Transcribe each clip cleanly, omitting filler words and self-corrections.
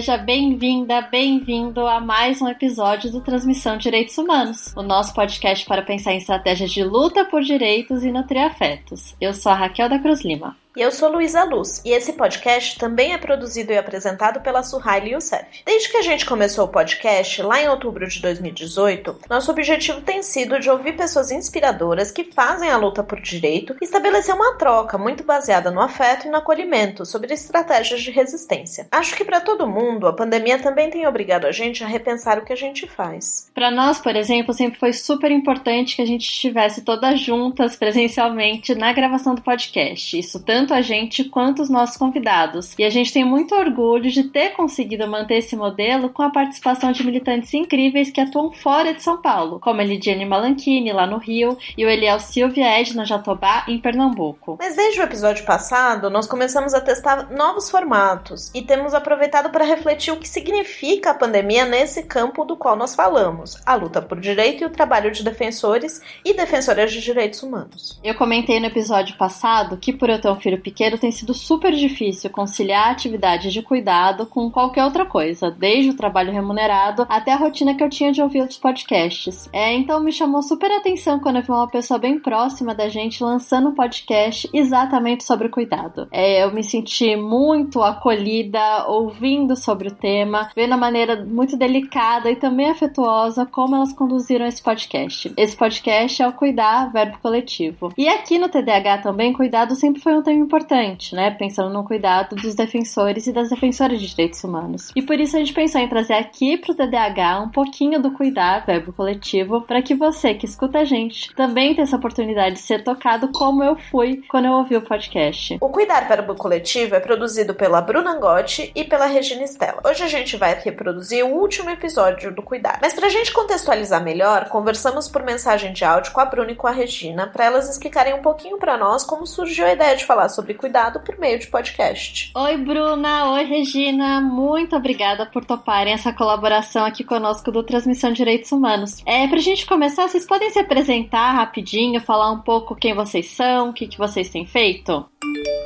Seja bem-vinda, bem-vindo a mais um episódio do Transmissão Direitos Humanos, o nosso podcast para pensar em estratégias de luta por direitos e nutrir afetos. Eu sou a Raquel da Cruz Lima. E eu sou Luísa Luz, e esse podcast também é produzido e apresentado pela Suhaili Youssef. Desde que a gente começou o podcast, lá em outubro de 2018, nosso objetivo tem sido de ouvir pessoas inspiradoras que fazem a luta por direito e estabelecer uma troca muito baseada no afeto e no acolhimento sobre estratégias de resistência. Acho que para todo mundo, a pandemia também tem obrigado a gente a repensar o que a gente faz. Para nós, por exemplo, sempre foi super importante que a gente estivesse todas juntas presencialmente na gravação do podcast. Isso tanto a gente quanto os nossos convidados. E a gente tem muito orgulho de ter conseguido manter esse modelo com a participação de militantes incríveis que atuam fora de São Paulo, como a Lidiane Malanchini, lá no Rio, e o Eliel Silvied, no Jatobá, em Pernambuco. Mas desde o episódio passado, nós começamos a testar novos formatos e temos aproveitado para refletir o que significa a pandemia nesse campo do qual nós falamos, a luta por direito e o trabalho de defensores e defensoras de direitos humanos. Eu comentei no episódio passado que, por eu ter um filho pequeno, tem sido super difícil conciliar a atividade de cuidado com qualquer outra coisa, desde o trabalho remunerado até a rotina que eu tinha de ouvir outros podcasts. Então me chamou super atenção quando eu vi uma pessoa bem próxima da gente lançando um podcast exatamente sobre cuidado. Eu me senti muito acolhida ouvindo sobre o tema, vendo a maneira muito delicada e também afetuosa como elas conduziram esse podcast. Esse podcast é o Cuidar, verbo coletivo. E aqui no TDAH também, cuidado sempre foi um tema importante, né? Pensando no cuidado dos defensores e das defensoras de direitos humanos. E por isso a gente pensou em trazer aqui pro TDAH um pouquinho do cuidar, verbo coletivo, para que você que escuta a gente também tenha essa oportunidade de ser tocado como eu fui quando eu ouvi o podcast. O Cuidar, verbo coletivo é produzido pela Bruna Angotti e pela Regina Stella. Hoje a gente vai reproduzir o último episódio do Cuidar. Mas pra gente contextualizar melhor, conversamos por mensagem de áudio com a Bruna e com a Regina para elas explicarem um pouquinho para nós como surgiu a ideia de falar sobre cuidado por meio de podcast. Oi, Bruna! Oi, Regina! Muito obrigada por toparem essa colaboração aqui conosco do Transmissão Direitos Humanos. Pra gente começar, vocês podem se apresentar rapidinho, falar um pouco quem vocês são, o que vocês têm feito?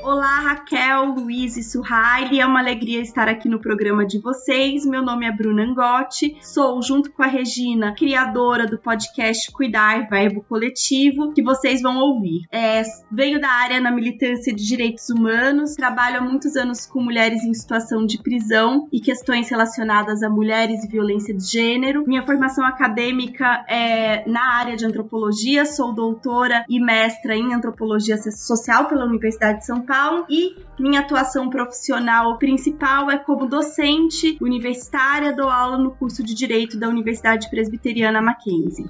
Olá, Raquel, Luiz e Suhaili, é uma alegria estar aqui no programa de vocês. Meu nome é Bruna Angotti, sou, junto com a Regina, criadora do podcast Cuidar, verbo coletivo, que vocês vão ouvir. Venho da área na militância de direitos humanos, trabalho há muitos anos com mulheres em situação de prisão e questões relacionadas a mulheres e violência de gênero. Minha formação acadêmica é na área de antropologia, sou doutora e mestra em antropologia social pela Universidade de São Paulo e minha atuação profissional principal é como docente universitária, dou aula no curso de Direito da Universidade Presbiteriana Mackenzie.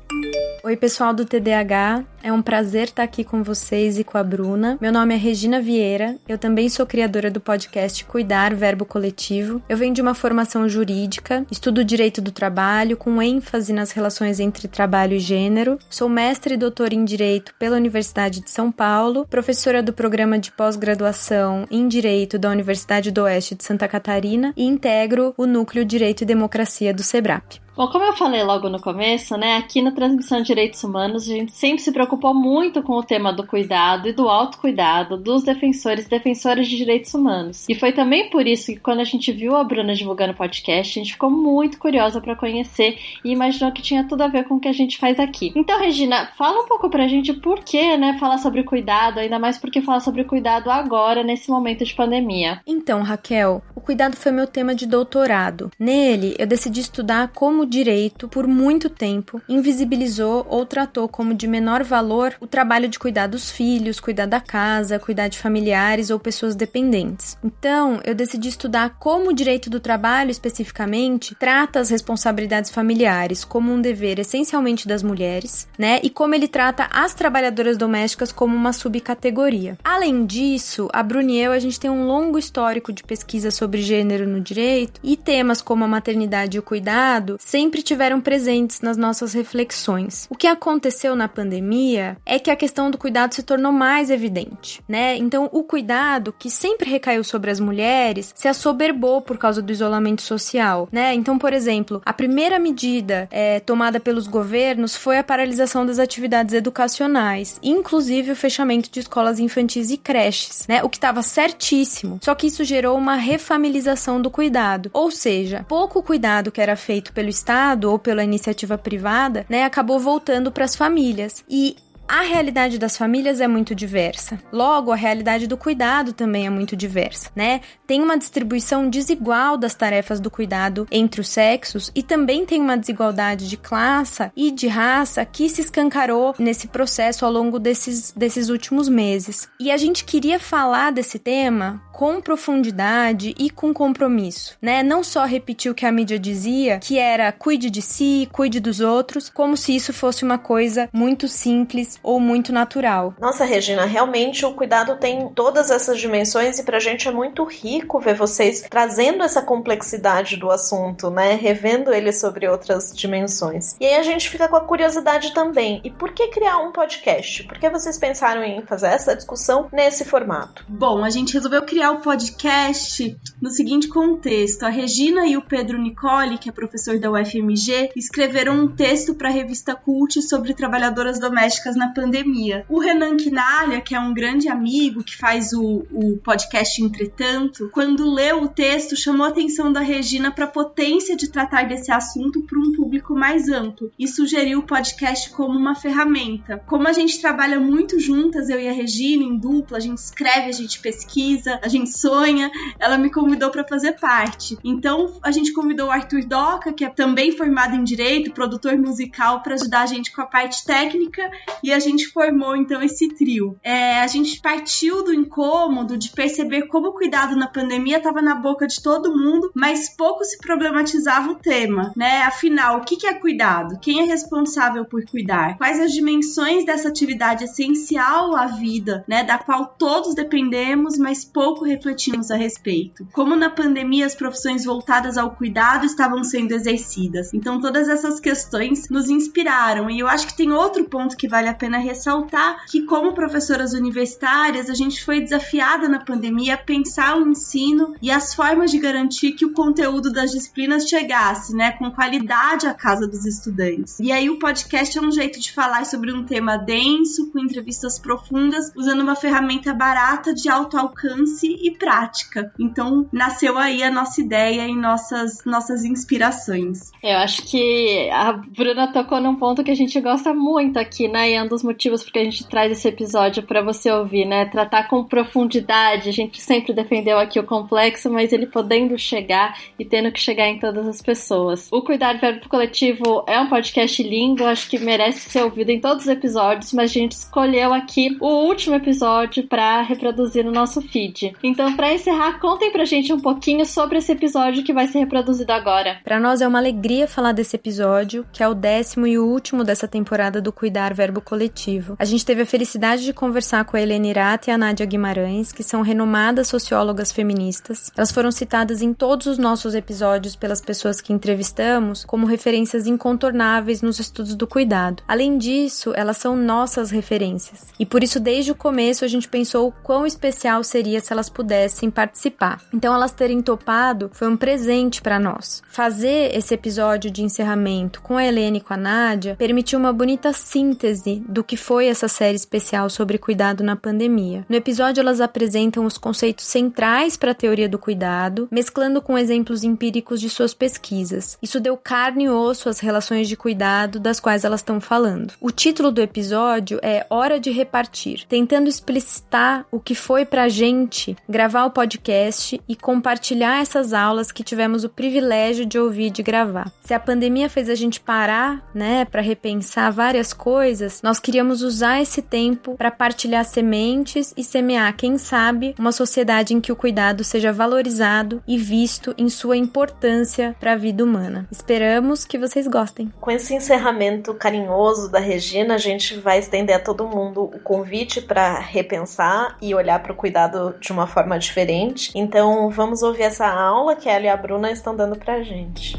Oi, pessoal do TDAH, é um prazer estar aqui com vocês e com a Bruna. Meu nome é Regina Vieira, eu também sou criadora do podcast Cuidar, verbo coletivo. Eu venho de uma formação jurídica, estudo direito do trabalho, com ênfase nas relações entre trabalho e gênero. Sou mestre e doutora em Direito pela Universidade de São Paulo, professora do programa de pós-graduação em Direito da Universidade do Oeste de Santa Catarina e integro o Núcleo Direito e Democracia do SEBRAP. Bom, como eu falei logo no começo, né, aqui na Transmissão de Direitos Humanos, a gente sempre se preocupou muito com o tema do cuidado e do autocuidado dos defensores e defensoras de direitos humanos. E foi também por isso que quando a gente viu a Bruna divulgando o podcast, a gente ficou muito curiosa para conhecer e imaginou que tinha tudo a ver com o que a gente faz aqui. Então, Regina, fala um pouco pra gente por que, né, falar sobre cuidado, ainda mais porque falar sobre cuidado agora, nesse momento de pandemia. Então, Raquel, o cuidado foi meu tema de doutorado. Nele, eu decidi estudar como o direito, por muito tempo, invisibilizou ou tratou como de menor valor o trabalho de cuidar dos filhos, cuidar da casa, cuidar de familiares ou pessoas dependentes. Então, eu decidi estudar como o direito do trabalho, especificamente, trata as responsabilidades familiares como um dever essencialmente das mulheres, né? E como ele trata as trabalhadoras domésticas como uma subcategoria. Além disso, a Bruna e eu, a gente tem um longo histórico de pesquisa sobre gênero no direito e temas como a maternidade e o cuidado sempre tiveram presentes nas nossas reflexões. O que aconteceu na pandemia é que a questão do cuidado se tornou mais evidente, né? Então, o cuidado, que sempre recaiu sobre as mulheres, se assoberbou por causa do isolamento social, né? Então, por exemplo, a primeira medida tomada pelos governos foi a paralisação das atividades educacionais, inclusive o fechamento de escolas infantis e creches, né? O que estava certíssimo. Só que isso gerou uma refamilização do cuidado, ou seja, pouco cuidado que era feito pelo Estado ou pela iniciativa privada, né, acabou voltando para as famílias. E a realidade das famílias é muito diversa. Logo, a realidade do cuidado também é muito diversa, né? Tem uma distribuição desigual das tarefas do cuidado entre os sexos e também tem uma desigualdade de classe e de raça que se escancarou nesse processo ao longo desses últimos meses. E a gente queria falar desse tema com profundidade e com compromisso, né? Não só repetir o que a mídia dizia, que era cuide de si, cuide dos outros, como se isso fosse uma coisa muito simples ou muito natural. Nossa, Regina, realmente o cuidado tem todas essas dimensões e pra gente é muito rico ver vocês trazendo essa complexidade do assunto, né? Revendo ele sobre outras dimensões. E aí a gente fica com a curiosidade também. E por que criar um podcast? Por que vocês pensaram em fazer essa discussão nesse formato? Bom, a gente resolveu criar o podcast no seguinte contexto. A Regina e o Pedro Nicoli, que é professor da UFMG, escreveram um texto para a revista Cult sobre trabalhadoras domésticas na pandemia. O Renan Quinalha, que é um grande amigo que faz o podcast Entretanto, quando leu o texto, chamou a atenção da Regina para a potência de tratar desse assunto para um público mais amplo e sugeriu o podcast como uma ferramenta. Como a gente trabalha muito juntas, eu e a Regina, em dupla, a gente escreve, a gente pesquisa, a gente sonha, ela me convidou para fazer parte. Então, a gente convidou o Arthur Doca, que é também formado em Direito, produtor musical, para ajudar a gente com a parte técnica, e a gente formou, então, esse trio. A gente partiu do incômodo de perceber como o cuidado na pandemia estava na boca de todo mundo, mas pouco se problematizava o tema, né? Afinal, o que é cuidado? Quem é responsável por cuidar? Quais as dimensões dessa atividade essencial à vida, né? Da qual todos dependemos, mas pouco refletimos a respeito. Como na pandemia as profissões voltadas ao cuidado estavam sendo exercidas. Então, todas essas questões nos inspiraram. E eu acho que tem outro ponto que vale a pena ressaltar, que como professoras universitárias, a gente foi desafiada na pandemia a pensar o ensino e as formas de garantir que o conteúdo das disciplinas chegasse, né, com qualidade à casa dos estudantes. E aí o podcast é um jeito de falar sobre um tema denso, com entrevistas profundas, usando uma ferramenta barata de alto alcance e prática. Então, nasceu aí a nossa ideia e nossas inspirações. Eu acho que a Bruna tocou num ponto que a gente gosta muito aqui, né? E é um dos motivos porque a gente traz esse episódio para você ouvir, né? Tratar com profundidade. A gente sempre defendeu aqui o complexo, mas ele podendo chegar e tendo que chegar em todas as pessoas. O Cuidar Verbo Coletivo é um podcast lindo, acho que merece ser ouvido em todos os episódios, mas a gente escolheu aqui o último episódio para reproduzir no nosso feed. Então, para encerrar, contem pra gente um pouquinho sobre esse episódio que vai ser reproduzido agora. Para nós é uma alegria falar desse episódio, que é o 10º e último dessa temporada do Cuidar Verbo Coletivo. A gente teve a felicidade de conversar com a Helena Irata e a Nádia Guimarães, que são renomadas sociólogas feministas. Elas foram citadas em todos os nossos episódios pelas pessoas que entrevistamos como referências incontornáveis nos estudos do cuidado. Além disso, elas são nossas referências. E por isso, desde o começo, a gente pensou o quão especial seria se elas pudessem participar. Então, elas terem topado foi um presente para nós. Fazer esse episódio de encerramento com a Helena e com a Nádia permitiu uma bonita síntese do que foi essa série especial sobre cuidado na pandemia. No episódio, elas apresentam os conceitos centrais para a teoria do cuidado, mesclando com exemplos empíricos de suas pesquisas. Isso deu carne e osso às relações de cuidado das quais elas estão falando. O título do episódio é Hora de Repartir, tentando explicitar o que foi pra gente gravar o podcast e compartilhar essas aulas que tivemos o privilégio de ouvir e de gravar. Se a pandemia fez a gente parar, né, para repensar várias coisas, nós queríamos usar esse tempo para partilhar sementes e semear, quem sabe, uma sociedade em que o cuidado seja valorizado e visto em sua importância para a vida humana. Esperamos que vocês gostem. Com esse encerramento carinhoso da Regina, a gente vai estender a todo mundo o convite para repensar e olhar para o cuidado de uma forma diferente. Então, vamos ouvir essa aula que ela e a Bruna estão dando pra gente.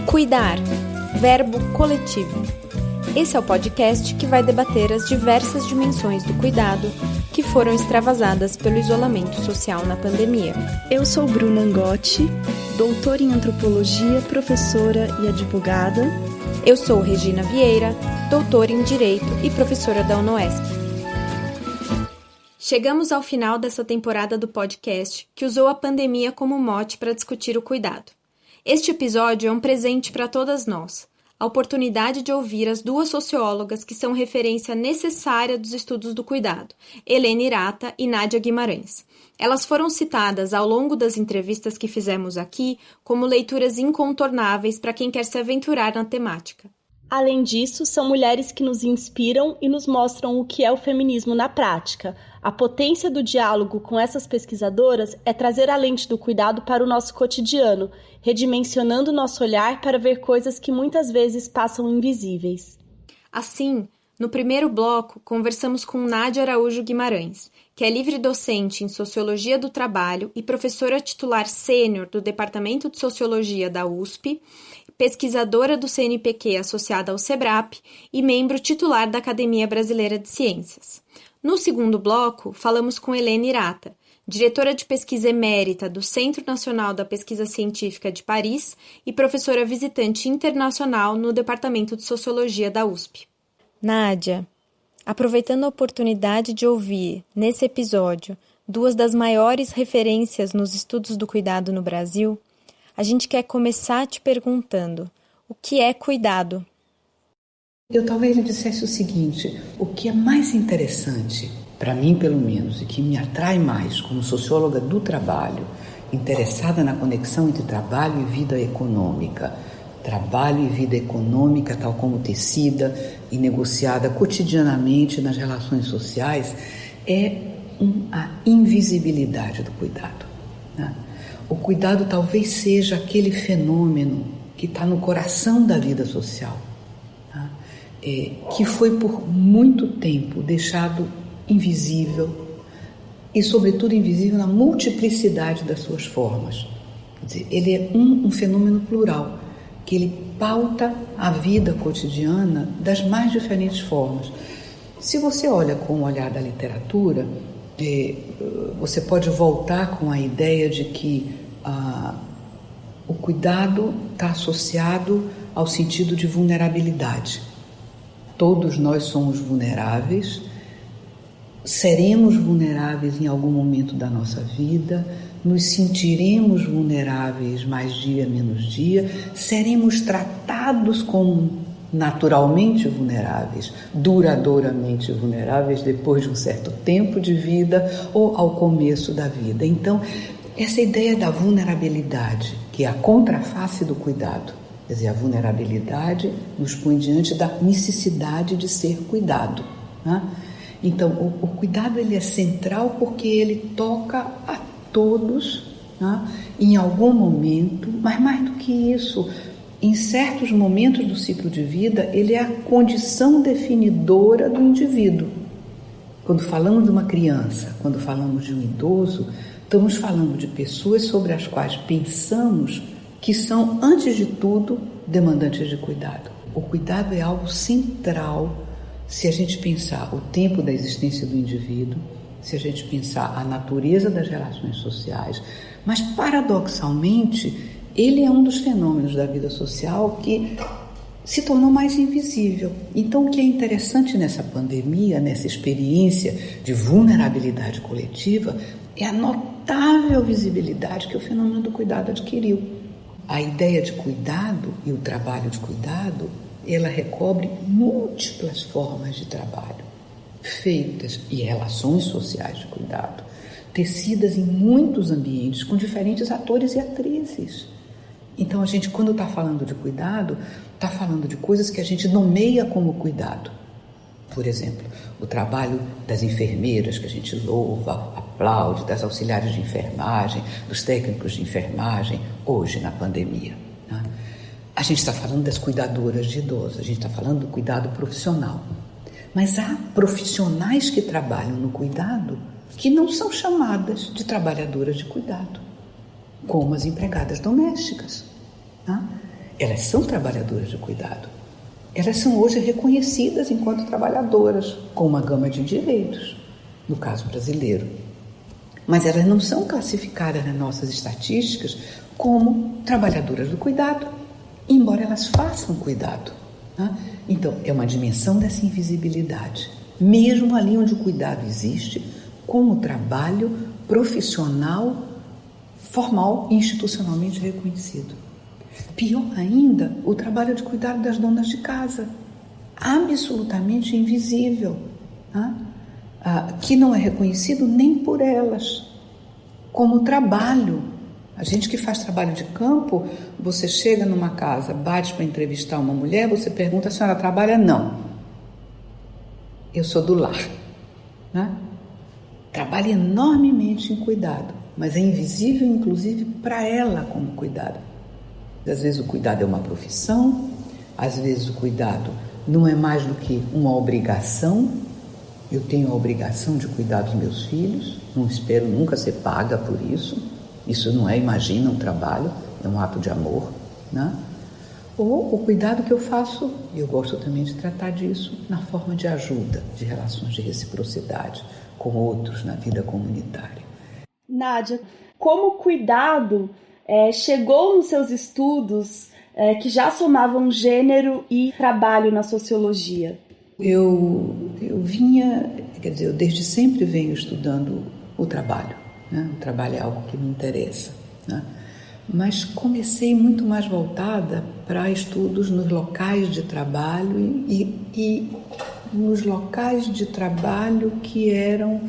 Cuidar, verbo coletivo. Esse é o podcast que vai debater as diversas dimensões do cuidado que foram extravasadas pelo isolamento social na pandemia. Eu sou Bruna Angotti, doutora em antropologia, professora e advogada. Eu sou Regina Vieira, doutora em direito e professora da UNOESP. Chegamos ao final dessa temporada do podcast que usou a pandemia como mote para discutir o cuidado. Este episódio é um presente para todas nós, a oportunidade de ouvir as duas sociólogas que são referência necessária dos estudos do cuidado, Helena Hirata e Nádia Guimarães. Elas foram citadas ao longo das entrevistas que fizemos aqui como leituras incontornáveis para quem quer se aventurar na temática. Além disso, são mulheres que nos inspiram e nos mostram o que é o feminismo na prática. A potência do diálogo com essas pesquisadoras é trazer a lente do cuidado para o nosso cotidiano, redimensionando nosso olhar para ver coisas que muitas vezes passam invisíveis. Assim, no primeiro bloco, conversamos com Nádia Araújo Guimarães, que é livre docente em Sociologia do Trabalho e professora titular sênior do Departamento de Sociologia da USP, pesquisadora do CNPq associada ao SEBRAP e membro titular da Academia Brasileira de Ciências. No segundo bloco, falamos com Helena Hirata, diretora de pesquisa emérita do Centro Nacional da Pesquisa Científica de Paris e professora visitante internacional no Departamento de Sociologia da USP. Nádia, aproveitando a oportunidade de ouvir, nesse episódio, duas das maiores referências nos estudos do cuidado no Brasil, a gente quer começar te perguntando, o que é cuidado? Eu talvez lhe dissesse o seguinte, o que é mais interessante, para mim pelo menos, e que me atrai mais como socióloga do trabalho, interessada na conexão entre trabalho e vida econômica, trabalho e vida econômica tal como tecida e negociada cotidianamente nas relações sociais, é a invisibilidade do cuidado, né? O cuidado talvez seja aquele fenômeno que está no coração da vida social, tá? Que foi por muito tempo deixado invisível e, sobretudo, invisível na multiplicidade das suas formas. Quer dizer, ele é um fenômeno plural, que ele pauta a vida cotidiana das mais diferentes formas. Se você olha com o olhar da literatura, você pode voltar com a ideia de que o cuidado está associado ao sentido de vulnerabilidade. Todos nós somos vulneráveis, seremos vulneráveis em algum momento da nossa vida, nos sentiremos vulneráveis mais dia, menos dia, seremos tratados como naturalmente vulneráveis, duradouramente vulneráveis depois de um certo tempo de vida ou ao começo da vida. Então, essa ideia da vulnerabilidade, que é a contraface do cuidado, quer dizer, a vulnerabilidade nos põe diante da necessidade de ser cuidado, né? Então, o cuidado ele é central porque ele toca a todos, né? Em algum momento, mas mais do que isso, em certos momentos do ciclo de vida, ele é a condição definidora do indivíduo. Quando falamos de uma criança, quando falamos de um idoso, estamos falando de pessoas sobre as quais pensamos que são, antes de tudo, demandantes de cuidado. O cuidado é algo central se a gente pensar o tempo da existência do indivíduo, se a gente pensar a natureza das relações sociais, mas, paradoxalmente, ele é um dos fenômenos da vida social que se tornou mais invisível. Então, o que é interessante nessa pandemia, nessa experiência de vulnerabilidade coletiva, é a notável visibilidade que o fenômeno do cuidado adquiriu. A ideia de cuidado e o trabalho de cuidado, ela recobre múltiplas formas de trabalho, feitas e relações sociais de cuidado, tecidas em muitos ambientes com diferentes atores e atrizes. Então, a gente, quando está falando de cuidado, está falando de coisas que a gente nomeia como cuidado. Por exemplo, o trabalho das enfermeiras, que a gente louva, a aplaude, das auxiliares de enfermagem, dos técnicos de enfermagem, hoje na pandemia. Né? A gente está falando das cuidadoras de idosos, a gente está falando do cuidado profissional. Mas há profissionais que trabalham no cuidado que não são chamadas de trabalhadoras de cuidado, como as empregadas domésticas. Né? Elas são trabalhadoras de cuidado. Elas são hoje reconhecidas enquanto trabalhadoras, com uma gama de direitos, no caso brasileiro. Mas elas não são classificadas nas nossas estatísticas como trabalhadoras do cuidado, embora elas façam cuidado. Né? Então, é uma dimensão dessa invisibilidade, mesmo ali onde o cuidado existe, como trabalho profissional, formal e institucionalmente reconhecido. Pior ainda, o trabalho de cuidado das donas de casa, absolutamente invisível, né? Que não é reconhecido nem por elas, como trabalho. A gente que faz trabalho de campo, você chega numa casa, bate para entrevistar uma mulher, você pergunta, a senhora trabalha? Não. Eu sou do lar. Né? Trabalha enormemente em cuidado, mas é invisível, inclusive, para ela como cuidado. Às vezes o cuidado é uma profissão, às vezes o cuidado não é mais do que uma obrigação. Eu tenho a obrigação de cuidar dos meus filhos, não espero nunca ser paga por isso. Isso não é, imagina, um trabalho, é um ato de amor. Né? Ou o cuidado que eu faço, e eu gosto também de tratar disso, na forma de ajuda, de relações de reciprocidade com outros na vida comunitária. Nádia, como o cuidado chegou nos seus estudos que já somavam gênero e trabalho na sociologia? Eu vinha, quer dizer, eu desde sempre venho estudando o trabalho. Né? O trabalho é algo que me interessa. Né? Mas comecei muito mais voltada para estudos nos locais de trabalho e nos locais de trabalho que eram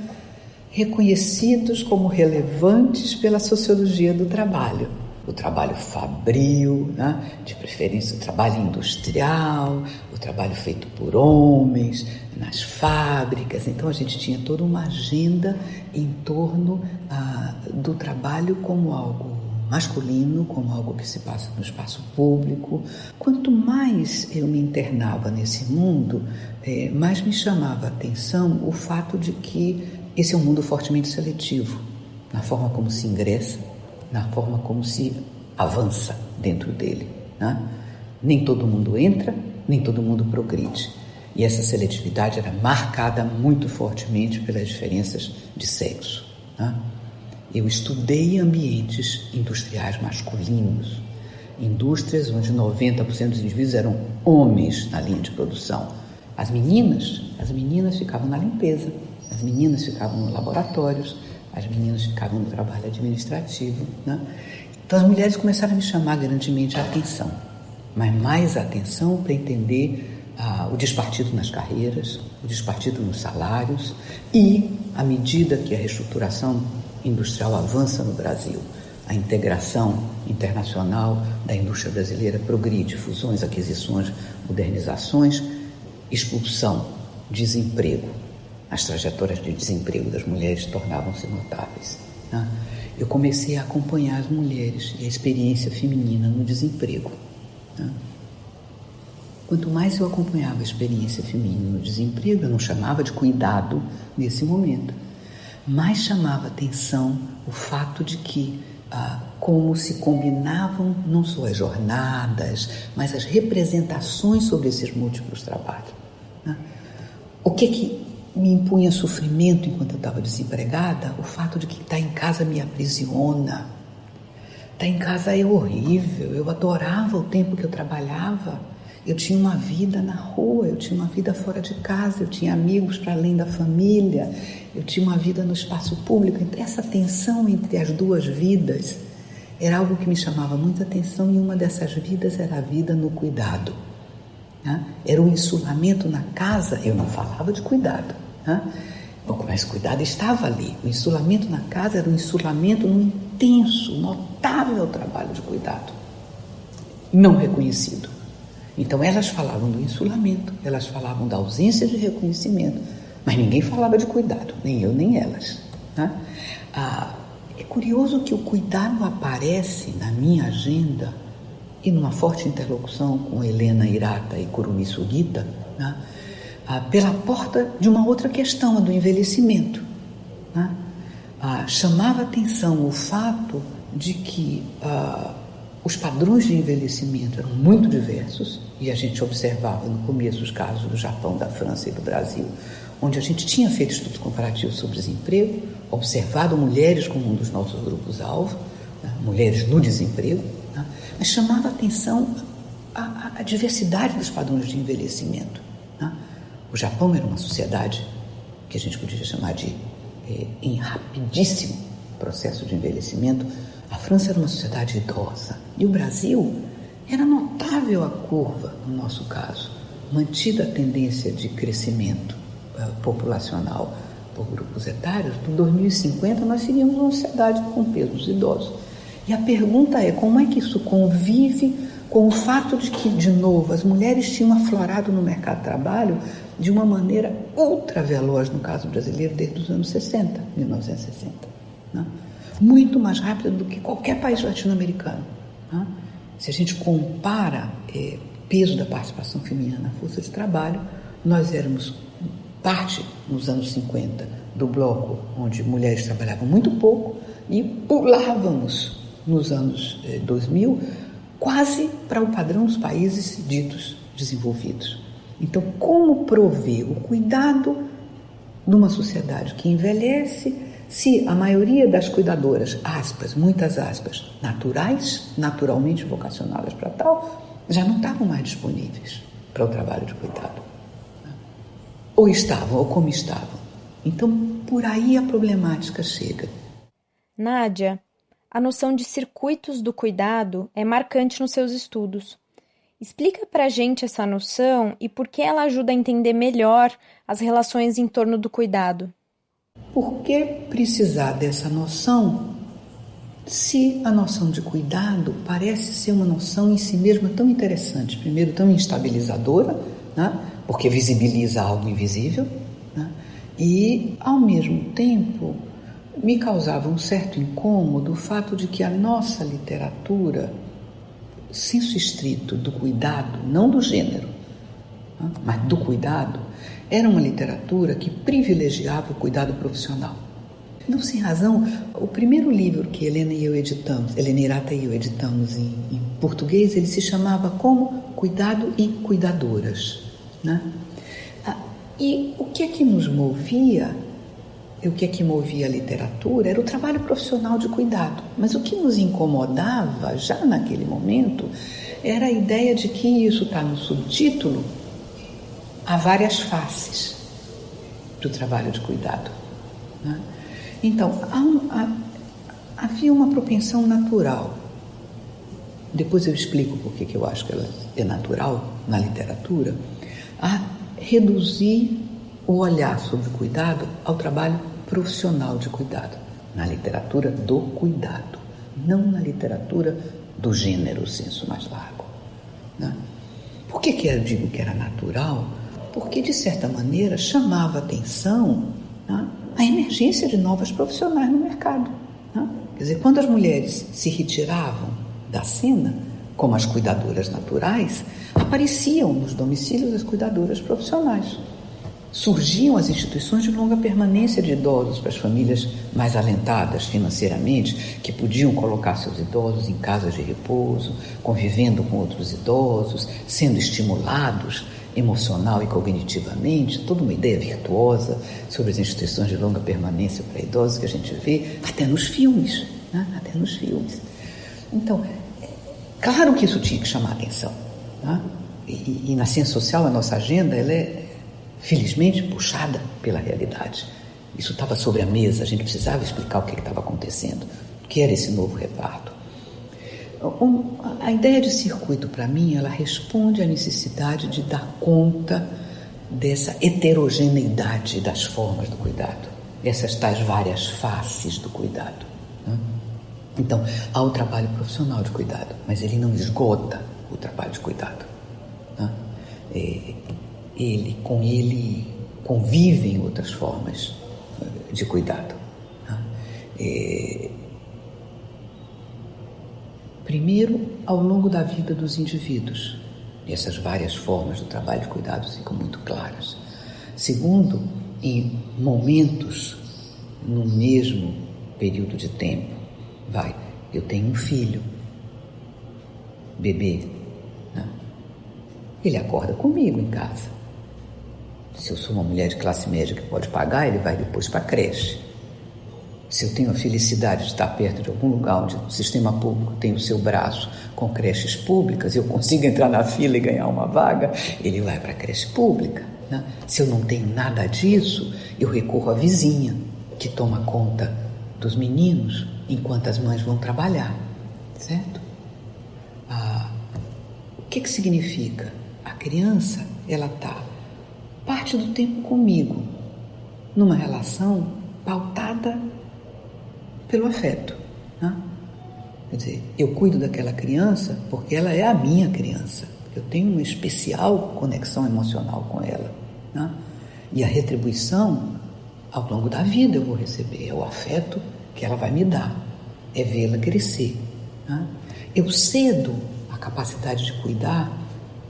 reconhecidos como relevantes pela sociologia do trabalho. O trabalho fabril, né? De preferência o trabalho industrial, o trabalho feito por homens, nas fábricas. Então a gente tinha toda uma agenda em torno do trabalho como algo masculino, como algo que se passa no espaço público. Quanto mais eu me internava nesse mundo, mais me chamava a atenção o fato de que esse é um mundo fortemente seletivo, na forma como se ingressa, na forma como se avança dentro dele. Né? Nem todo mundo entra, nem todo mundo progride. E essa seletividade era marcada muito fortemente pelas diferenças de sexo. Né? Eu estudei ambientes industriais masculinos, indústrias onde 90% dos indivíduos eram homens na linha de produção. As meninas ficavam na limpeza, as meninas ficavam nos laboratórios, as meninas ficavam no trabalho administrativo. Né? Então as mulheres começaram a me chamar grandemente a atenção, mas mais a atenção para entender o despartido nas carreiras, o despartido nos salários e, à medida que a reestruturação industrial avança no Brasil, a integração internacional da indústria brasileira progride, fusões, aquisições, modernizações, expulsão, desemprego. As trajetórias de desemprego das mulheres tornavam-se notáveis. Né? Eu comecei a acompanhar as mulheres e a experiência feminina no desemprego. Né? Quanto mais eu acompanhava a experiência feminina no desemprego, eu não chamava de cuidado nesse momento, mais chamava atenção o fato de que como se combinavam não só as jornadas, mas as representações sobre esses múltiplos trabalhos. Né? O que me impunha sofrimento enquanto eu estava desempregada? O fato de que estar em casa me aprisiona. Estar em casa é horrível. Eu adorava o tempo que eu trabalhava. Eu tinha uma vida na rua, eu tinha uma vida fora de casa, eu tinha amigos para além da família, eu tinha uma vida no espaço público. Então, essa tensão entre as duas vidas era algo que me chamava muita atenção, e uma dessas vidas era a vida no cuidado. Né? Era o insulamento na casa. Eu não falava de cuidado, né? Mas cuidado estava ali. O insulamento na casa era um insulamento num intenso, notável trabalho de cuidado, não reconhecido. Então elas falavam do insulamento, elas falavam da ausência de reconhecimento, mas ninguém falava de cuidado, nem eu nem elas. Né? É curioso que o cuidado aparece na minha agenda e numa forte interlocução com Helena Hirata e Kurumi Sugita, né? Pela porta de uma outra questão, a do envelhecimento. Né? Chamava atenção o fato de que os padrões de envelhecimento eram muito diversos, e a gente observava no começo os casos do Japão, da França e do Brasil, onde a gente tinha feito estudos comparativos sobre desemprego, observado mulheres como um dos nossos grupos-alvo, né, mulheres no desemprego, né, mas chamava a atenção a diversidade dos padrões de envelhecimento. Né. O Japão era uma sociedade que a gente podia chamar de em rapidíssimo processo de envelhecimento. A França era uma sociedade idosa e o Brasil era notável a curva, no nosso caso, mantida a tendência de crescimento populacional por grupos etários. Em 2050 nós seríamos uma sociedade com pesos idosos. E a pergunta é como é que isso convive com o fato de que, de novo, as mulheres tinham aflorado no mercado de trabalho de uma maneira ultra veloz, no caso brasileiro, desde os anos 60, 1960. Né? Muito mais rápido do que qualquer país latino-americano. Né? Se a gente compara peso da participação feminina na força de trabalho, nós éramos parte, nos anos 50, do bloco onde mulheres trabalhavam muito pouco e pulávamos, nos anos 2000, quase para o padrão dos países ditos desenvolvidos. Então, como prover o cuidado numa sociedade que envelhece se a maioria das cuidadoras, aspas, muitas aspas, naturais, naturalmente vocacionadas para tal, já não estavam mais disponíveis para o trabalho de cuidado? Ou estavam, ou como estavam. Então, por aí a problemática chega. Nádia, a noção de circuitos do cuidado é marcante nos seus estudos. Explica pra gente essa noção e por que ela ajuda a entender melhor as relações em torno do cuidado. Por que precisar dessa noção se a noção de cuidado parece ser uma noção em si mesma tão interessante? Primeiro, tão instabilizadora, né? Porque visibiliza algo invisível, né? E, ao mesmo tempo, me causava um certo incômodo o fato de que a nossa literatura, senso estrito do cuidado, não do gênero, né? Mas do cuidado, era uma literatura que privilegiava o cuidado profissional. Não sem razão, o primeiro livro que Helena Hirata e eu editamos em português, ele se chamava como Cuidado e Cuidadoras. Né? E o que é que nos movia, o que é que movia a literatura, era o trabalho profissional de cuidado. Mas o que nos incomodava, já naquele momento, era a ideia de que isso está no subtítulo, há várias faces do trabalho de cuidado. Né? Então, havia uma propensão natural. Depois eu explico por que eu acho que ela é natural na literatura, a reduzir o olhar sobre o cuidado ao trabalho profissional de cuidado, na literatura do cuidado, não na literatura do gênero, o senso mais largo. Né? Por que eu digo que era natural? Porque, de certa maneira, chamava atenção, né, a emergência de novas profissionais no mercado. Né? Quer dizer, quando as mulheres se retiravam da cena, como as cuidadoras naturais, apareciam nos domicílios as cuidadoras profissionais. Surgiam as instituições de longa permanência de idosos para as famílias mais alentadas financeiramente, que podiam colocar seus idosos em casas de repouso, convivendo com outros idosos, sendo estimulados emocional e cognitivamente, toda uma ideia virtuosa sobre as instituições de longa permanência para idosos que a gente vê até nos filmes, né? Até nos filmes. Então, claro que isso tinha que chamar a atenção, né? E na ciência social, a nossa agenda, ela é, felizmente, puxada pela realidade. Isso estava sobre a mesa, a gente precisava explicar o que estava acontecendo, o que era esse novo reparto. A ideia de circuito, para mim, ela responde à necessidade de dar conta dessa heterogeneidade das formas do cuidado, essas tais várias faces do cuidado. Né? Então, há o trabalho profissional de cuidado, mas ele não esgota o trabalho de cuidado. Né? Com ele convivem outras formas de cuidado. Primeiro, ao longo da vida dos indivíduos, essas várias formas do trabalho de cuidados ficam muito claras. Segundo, em momentos, no mesmo período de tempo, eu tenho um filho, bebê, né? Ele acorda comigo em casa. Se eu sou uma mulher de classe média que pode pagar, ele vai depois para a creche. Se eu tenho a felicidade de estar perto de algum lugar onde o sistema público tem o seu braço com creches públicas, eu consigo entrar na fila e ganhar uma vaga, ele vai para a creche pública, né? Se eu não tenho nada disso, eu recorro à vizinha, que toma conta dos meninos enquanto as mães vão trabalhar, certo? O que significa? A criança, ela está parte do tempo comigo, numa relação pautada pelo afeto, né? Quer dizer, eu cuido daquela criança porque ela é a minha criança. Eu tenho uma especial conexão emocional com ela, né? E a retribuição, ao longo da vida eu vou receber, é o afeto que ela vai me dar, é vê-la crescer, né? Eu cedo a capacidade de cuidar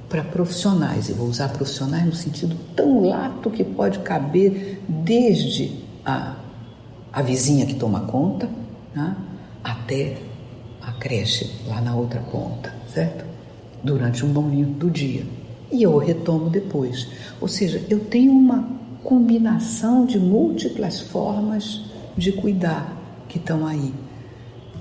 para profissionais, e vou usar profissionais no sentido tão lato que pode caber desde a vizinha que toma conta, né, até a creche lá na outra ponta, certo? Durante um bom momento do dia. E eu retomo depois. Ou seja, eu tenho uma combinação de múltiplas formas de cuidar que estão aí.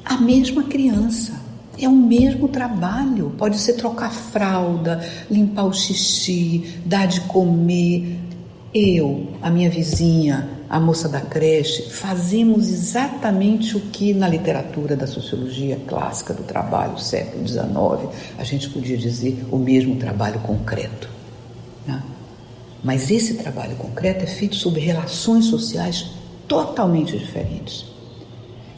A mesma criança, é o mesmo trabalho. Pode ser trocar fralda, limpar o xixi, dar de comer. Eu, a minha vizinha, a moça da creche, fazemos exatamente o que na literatura da sociologia clássica do trabalho, século XIX, a gente podia dizer o mesmo trabalho concreto, né? Mas esse trabalho concreto é feito sobre relações sociais totalmente diferentes.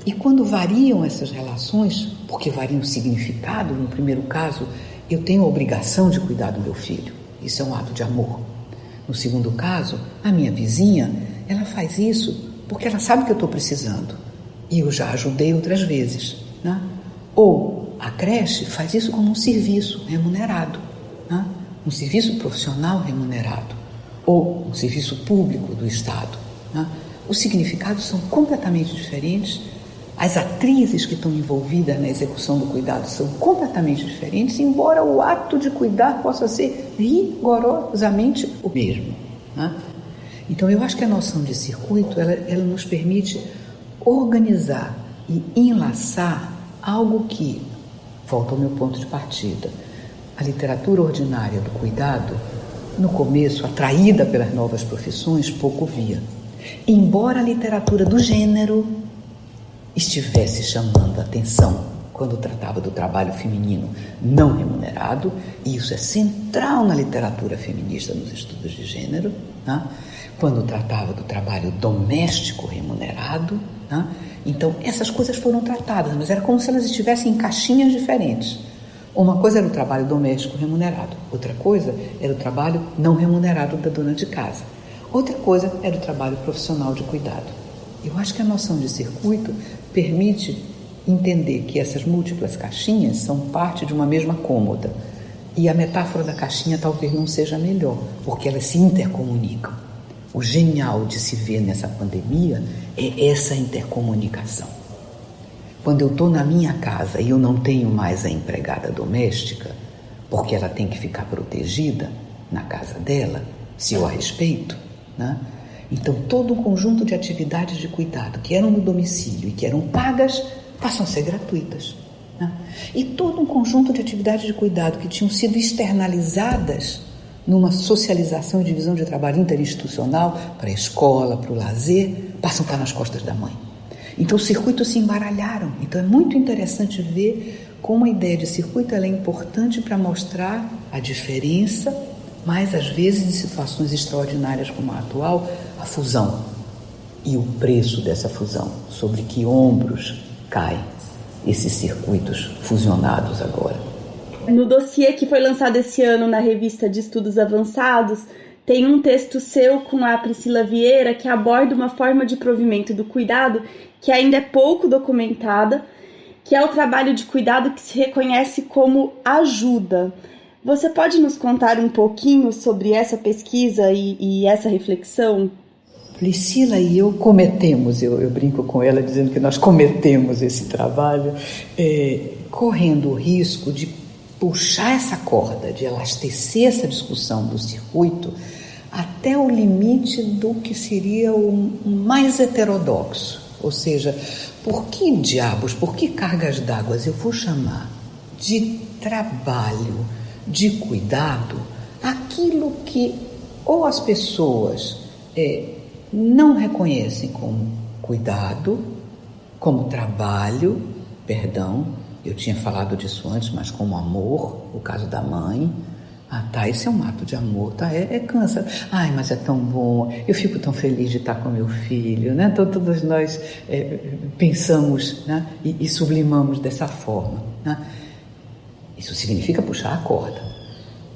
E quando variam essas relações, porque variam o significado, no primeiro caso, eu tenho a obrigação de cuidar do meu filho. Isso é um ato de amor. No segundo caso, a minha vizinha, ela faz isso porque ela sabe que eu estou precisando. E eu já ajudei outras vezes, né? Ou a creche faz isso como um serviço remunerado, né? Um serviço profissional remunerado. Ou um serviço público do Estado, né? Os significados são completamente diferentes. As atrizes que estão envolvidas na execução do cuidado são completamente diferentes, embora o ato de cuidar possa ser rigorosamente o mesmo, né? Então, eu acho que a noção de circuito, ela nos permite organizar e enlaçar algo que, volta ao meu ponto de partida, a literatura ordinária do cuidado, no começo, atraída pelas novas profissões, pouco via. Embora a literatura do gênero estivesse chamando a atenção quando tratava do trabalho feminino não remunerado, e isso é central na literatura feminista nos estudos de gênero, né? Quando tratava do trabalho doméstico remunerado, né? Então essas coisas foram tratadas, mas era como se elas estivessem em caixinhas diferentes. Uma coisa era o trabalho doméstico remunerado, outra coisa era o trabalho não remunerado da dona de casa, outra coisa era o trabalho profissional de cuidado. Eu acho que a noção de circuito permite entender que essas múltiplas caixinhas são parte de uma mesma cômoda. E a metáfora da caixinha talvez não seja melhor, porque elas se intercomunicam. O genial de se ver nessa pandemia é essa intercomunicação. Quando eu estou na minha casa e eu não tenho mais a empregada doméstica, porque ela tem que ficar protegida na casa dela, se eu a respeito, né? Então, todo um conjunto de atividades de cuidado que eram no domicílio e que eram pagas, passam a ser gratuitas, né? E todo um conjunto de atividades de cuidado que tinham sido externalizadas numa socialização e divisão de trabalho interinstitucional para a escola, para o lazer, passam a estar nas costas da mãe. Então, os circuitos se embaralharam. Então, é muito interessante ver como a ideia de circuito ela é importante para mostrar a diferença, mas, às vezes, em situações extraordinárias como a atual, a fusão e o preço dessa fusão, sobre que ombros caem esses circuitos fusionados agora. No dossiê que foi lançado esse ano na revista de Estudos Avançados, Tem um texto seu com a Priscila Vieira que aborda uma forma de provimento do cuidado que ainda é pouco documentada, que é o trabalho de cuidado que se reconhece como ajuda. Você pode nos contar um pouquinho sobre essa pesquisa e essa reflexão? Priscila e eu cometemos, eu brinco com ela dizendo que nós cometemos esse trabalho, correndo o risco de puxar essa corda, de elastecer essa discussão do circuito até o limite do que seria o mais heterodoxo. Ou seja, por que diabos, por que cargas d'água eu vou chamar de trabalho, de cuidado, aquilo que ou as pessoas não reconhecem como cuidado, como trabalho, eu tinha falado disso antes, mas como amor, o caso da mãe. Isso é um ato de amor, cansa. Mas é tão bom, eu fico tão feliz de estar com meu filho, né? Então todos nós pensamos, né? e sublimamos dessa forma, né? Isso significa puxar a corda.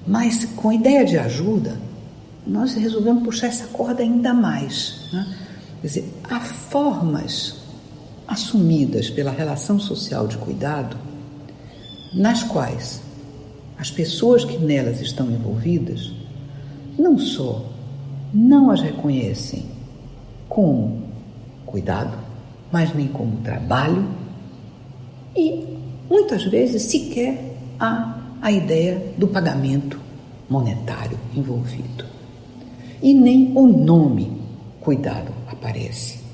Mas com a ideia de ajuda, nós resolvemos puxar essa corda ainda mais, né? Quer dizer, há formas assumidas pela relação social de cuidado nas quais as pessoas que nelas estão envolvidas não só não as reconhecem como cuidado, mas nem como trabalho, e muitas vezes sequer há a ideia do pagamento monetário envolvido. E nem o nome cuidado aparece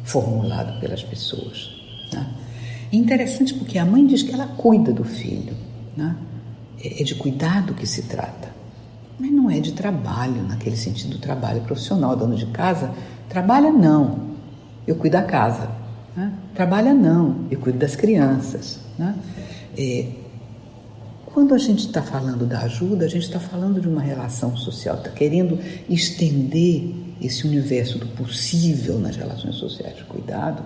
formulado pelas pessoas, né? É interessante porque a mãe diz que ela cuida do filho, né? É de cuidado que se trata, mas não é de trabalho, naquele sentido, trabalho profissional. Dono de casa trabalha, não, eu cuido da casa, né? Trabalha, não, eu cuido das crianças, né? Quando a gente está falando da ajuda, a gente está falando de uma relação social, está querendo estender esse universo do possível nas relações sociais de cuidado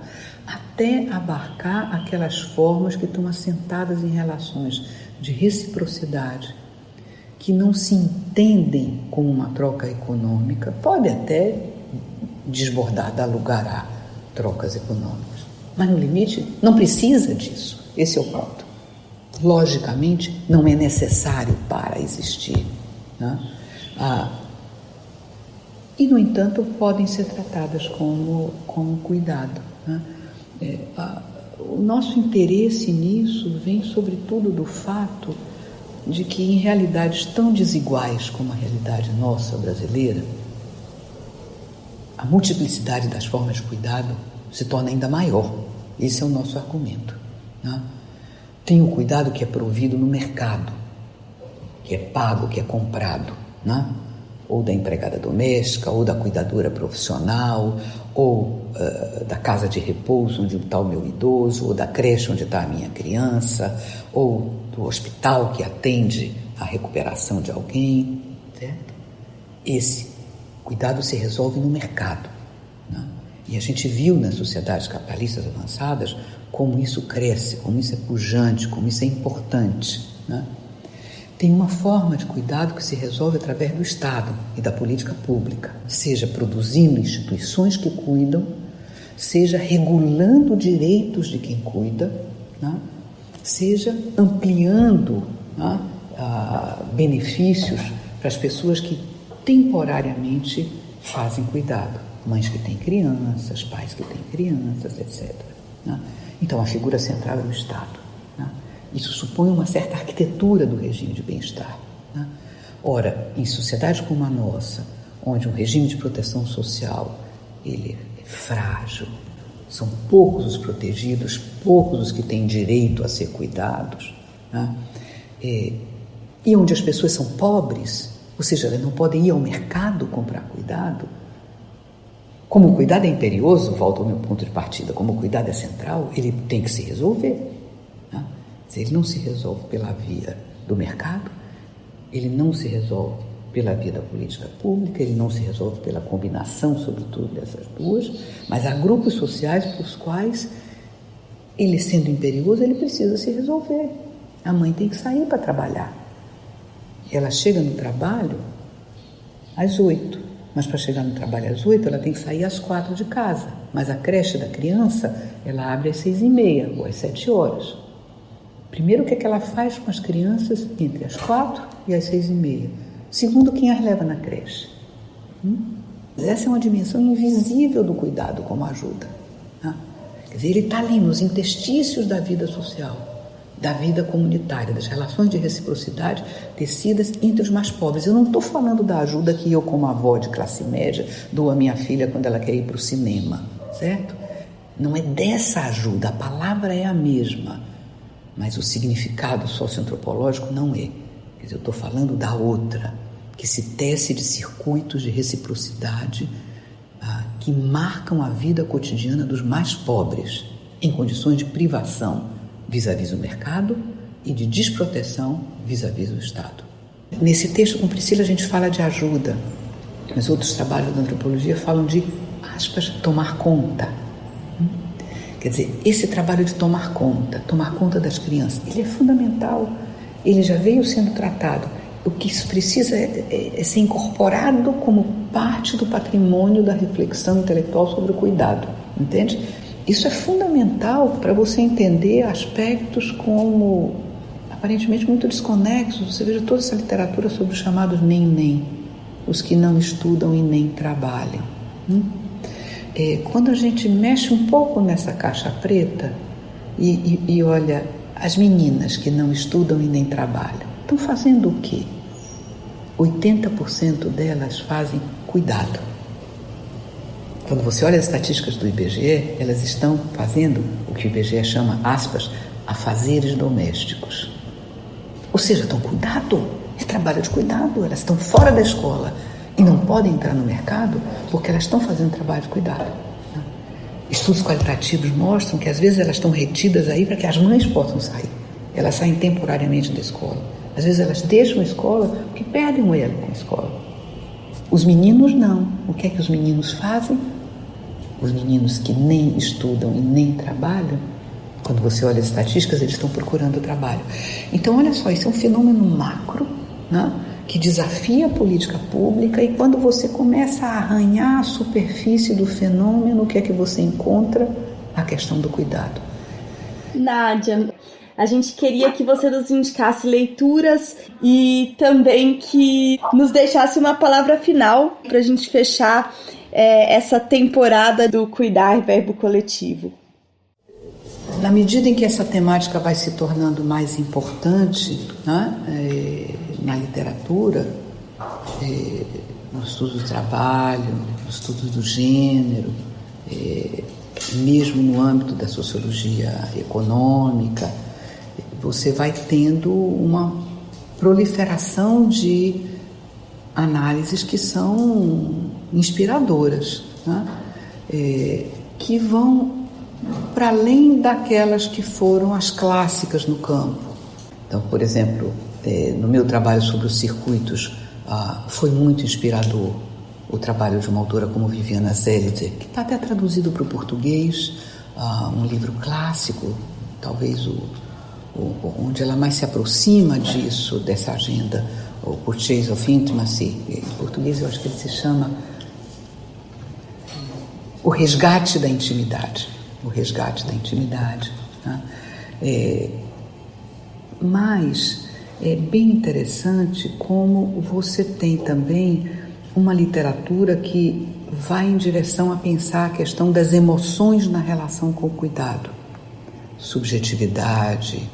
até abarcar aquelas formas que estão assentadas em relações de reciprocidade, que não se entendem como uma troca econômica, pode até desbordar, dar lugar a trocas econômicas, mas no limite não precisa disso, esse é o ponto. Logicamente não é necessário para existir, né? E no entanto podem ser tratadas como cuidado, né? O nosso interesse nisso vem sobretudo do fato de que em realidades tão desiguais como a realidade nossa brasileira, a multiplicidade das formas de cuidado se torna ainda maior. Esse é o nosso argumento, né? Tem o cuidado que é provido no mercado, que é pago, que é comprado, né? Ou da empregada doméstica, ou da cuidadora profissional, ou da casa de repouso onde está o meu idoso, ou da creche onde está a minha criança, ou do hospital que atende a recuperação de alguém, certo? Esse cuidado se resolve no mercado, né? E a gente viu nas sociedades capitalistas avançadas como isso cresce, como isso é pujante, como isso é importante, né? Tem uma forma de cuidado que se resolve através do Estado e da política pública, seja produzindo instituições que cuidam, seja regulando direitos de quem cuida, né? Seja ampliando, né, benefícios para as pessoas que temporariamente fazem cuidado, mães que têm crianças, pais que têm crianças, etc., né? Então a figura central é o Estado, né? Isso supõe uma certa arquitetura do regime de bem-estar, né? Ora, em sociedades como a nossa, onde um regime de proteção social ele é frágil, são poucos os protegidos, poucos os que têm direito a ser cuidados, né? E onde as pessoas são pobres, ou seja, elas não podem ir ao mercado comprar cuidado. Como o cuidado é imperioso, volto ao meu ponto de partida, como o cuidado é central, ele tem que se resolver, né? Se ele não se resolve pela via do mercado, ele não se resolve pela via da política pública, ele não se resolve pela combinação, sobretudo, dessas duas, mas há grupos sociais para os quais, ele sendo imperioso, ele precisa se resolver. A mãe tem que sair para trabalhar. Ela chega no trabalho, às 8. Mas para chegar no trabalho às 8, ela tem que sair às 4 de casa. Mas a creche da criança, ela abre às 6h30 ou às 7 horas. Primeiro, o que é que ela faz com as crianças entre as 4 e as 6h30? Segundo, quem as leva na creche. Essa é uma dimensão invisível do cuidado como ajuda. Né? Quer dizer, ele está ali nos interstícios da vida social, da vida comunitária, das relações de reciprocidade tecidas entre os mais pobres. Eu não estou falando da ajuda que eu, como avó de classe média, dou à minha filha quando ela quer ir para o cinema, certo? Não é dessa ajuda, a palavra é a mesma, mas o significado socioantropológico não é. Quer dizer, eu estou falando da outra, que se tece de circuitos de reciprocidade que marcam a vida cotidiana dos mais pobres, em condições de privação vis-à-vis o mercado e de desproteção vis-à-vis o Estado. Nesse texto com Priscila a gente fala de ajuda, mas outros trabalhos da antropologia falam de, aspas, tomar conta. Quer dizer, esse trabalho de tomar conta das crianças, ele é fundamental, ele já veio sendo tratado. O que isso precisa é ser incorporado como parte do patrimônio da reflexão intelectual sobre o cuidado, entende? Isso é fundamental para você entender aspectos como, aparentemente, muito desconexos. Você veja toda essa literatura sobre os chamados nem, os que não estudam e nem trabalham. Quando a gente mexe um pouco nessa caixa preta e olha as meninas que não estudam e nem trabalham, estão fazendo o quê? 80% delas fazem cuidado. Quando você olha as estatísticas do IBGE, elas estão fazendo o que o IBGE chama, aspas, afazeres domésticos. Ou seja, estão cuidado, é trabalho de cuidado, elas estão fora da escola e não podem entrar no mercado porque elas estão fazendo trabalho de cuidado. Estudos qualitativos mostram que às vezes elas estão retidas aí para que as mães possam sair. Elas saem temporariamente da escola. Às vezes elas deixam a escola porque perdem o elo com a escola. Os meninos não. O que é que os meninos fazem? Os meninos que nem estudam e nem trabalham, quando você olha as estatísticas, eles estão procurando trabalho. Então, olha só, isso é um fenômeno macro, né, que desafia a política pública, e quando você começa a arranhar a superfície do fenômeno, o que é que você encontra? A questão do cuidado. Nádia, a gente queria que você nos indicasse leituras e também que nos deixasse uma palavra final para a gente fechar essa temporada do Cuidar Verbo Coletivo. Na medida em que essa temática vai se tornando mais importante, né, na literatura, no estudo do trabalho, no estudo do gênero, mesmo no âmbito da sociologia econômica, você vai tendo uma proliferação de análises que são inspiradoras, né? Que vão para além daquelas que foram as clássicas no campo. Então, por exemplo, no meu trabalho sobre os circuitos, foi muito inspirador o trabalho de uma autora como Viviana Zelizer, que está até traduzido para o português, um livro clássico, talvez onde ela mais se aproxima disso, dessa agenda, o Purchase of Intimacy. Em português eu acho que ele se chama O Resgate da Intimidade. O Resgate da Intimidade. Tá? Mas é bem interessante como você tem também uma literatura que vai em direção a pensar a questão das emoções na relação com o cuidado. Subjetividade,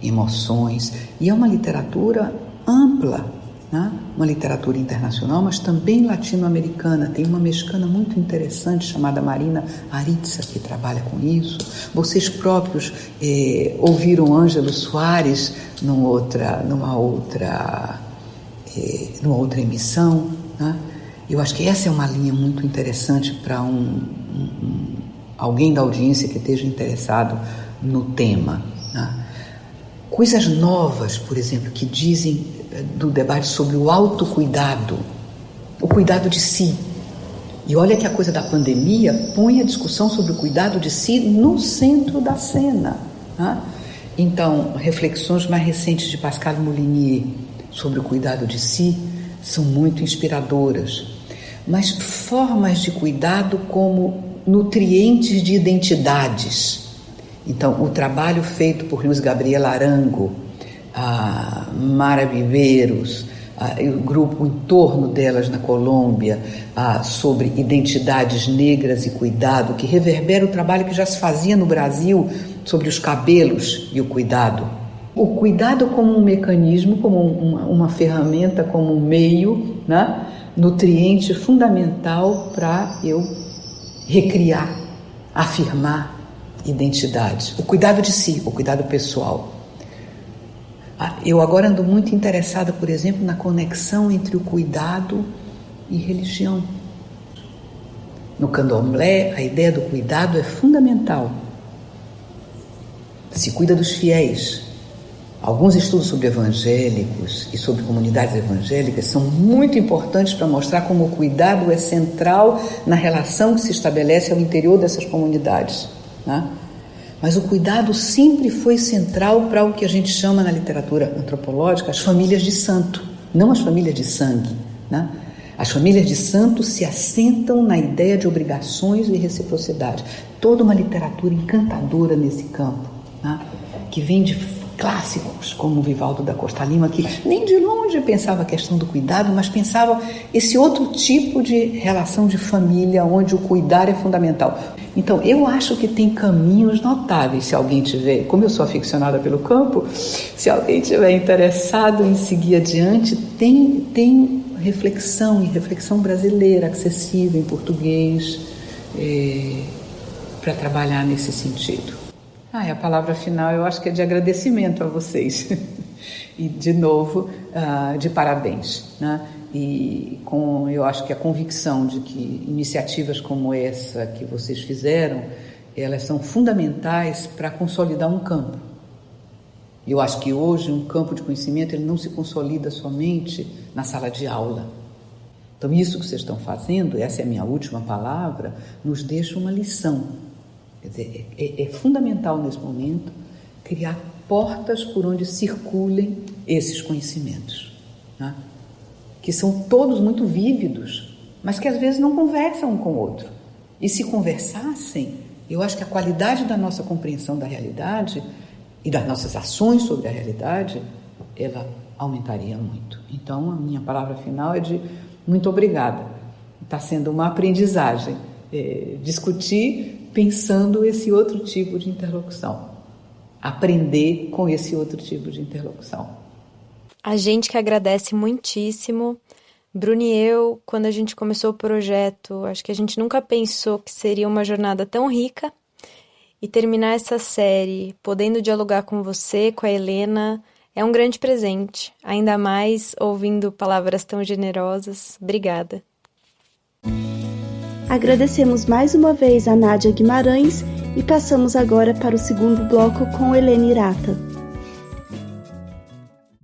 emoções, e é uma literatura ampla, né? Uma literatura internacional, mas também latino-americana. Tem uma mexicana muito interessante chamada Marina Aritza, que trabalha com isso. Vocês próprios ouviram Ângelo Soares numa outra emissão, né? Eu acho que essa é uma linha muito interessante para alguém da audiência que esteja interessado no tema, né? Coisas novas, por exemplo, que dizem do debate sobre o autocuidado, o cuidado de si. E olha que a coisa da pandemia põe a discussão sobre o cuidado de si no centro da cena, né? Então, reflexões mais recentes de Pascal Moulinier sobre o cuidado de si são muito inspiradoras, mas formas de cuidado como nutrientes de identidades. Então, o trabalho feito por Luz Gabriela Arango, a Mara Viveiros, o grupo em torno delas na Colômbia, sobre identidades negras e cuidado, que reverbera o trabalho que já se fazia no Brasil sobre os cabelos e o cuidado. O cuidado como um mecanismo, como uma ferramenta, como um meio, né? Nutriente fundamental para eu recriar, afirmar identidade. O cuidado de si, o cuidado pessoal. Eu agora ando muito interessada, por exemplo, na conexão entre o cuidado e religião. No candomblé, a ideia do cuidado é fundamental. Se cuida dos fiéis. Alguns estudos sobre evangélicos e sobre comunidades evangélicas são muito importantes para mostrar como o cuidado é central na relação que se estabelece ao interior dessas comunidades, né? Mas o cuidado sempre foi central para o que a gente chama na literatura antropológica as famílias de santo, não as famílias de sangue, né? As famílias de santo se assentam na ideia de obrigações e reciprocidade. Toda uma literatura encantadora nesse campo, né? Que vem de clássicos como Vivaldo da Costa Lima, que nem de longe pensava a questão do cuidado, mas pensava esse outro tipo de relação de família, onde o cuidar é fundamental. Então, eu acho que tem caminhos notáveis, se alguém tiver, como eu sou aficionada pelo campo, se alguém tiver interessado em seguir adiante, tem reflexão, e reflexão brasileira, acessível em português, para trabalhar nesse sentido. A palavra final eu acho que é de agradecimento a vocês e de novo de parabéns, né? E eu acho que a convicção de que iniciativas como essa que vocês fizeram, elas são fundamentais para consolidar um campo. Eu acho que hoje um campo de conhecimento ele não se consolida somente na sala de aula. Então isso que vocês estão fazendo, essa é a minha última palavra, nos deixa uma lição. Quer dizer, é fundamental nesse momento criar portas por onde circulem esses conhecimentos, né? Que são todos muito vívidos, mas que às vezes não conversam um com o outro. E se conversassem, eu acho que a qualidade da nossa compreensão da realidade e das nossas ações sobre a realidade, ela aumentaria muito. Então, a minha palavra final é de muito obrigada. Está sendo uma aprendizagem discutir pensando esse outro tipo de interlocução. Aprender com esse outro tipo de interlocução. A gente que agradece muitíssimo. Bruna e eu, quando a gente começou o projeto, acho que a gente nunca pensou que seria uma jornada tão rica. E terminar essa série, podendo dialogar com você, com a Helena, é um grande presente. Ainda mais ouvindo palavras tão generosas. Obrigada. Agradecemos mais uma vez a Nádia Guimarães e passamos agora para o segundo bloco com Helena Hirata.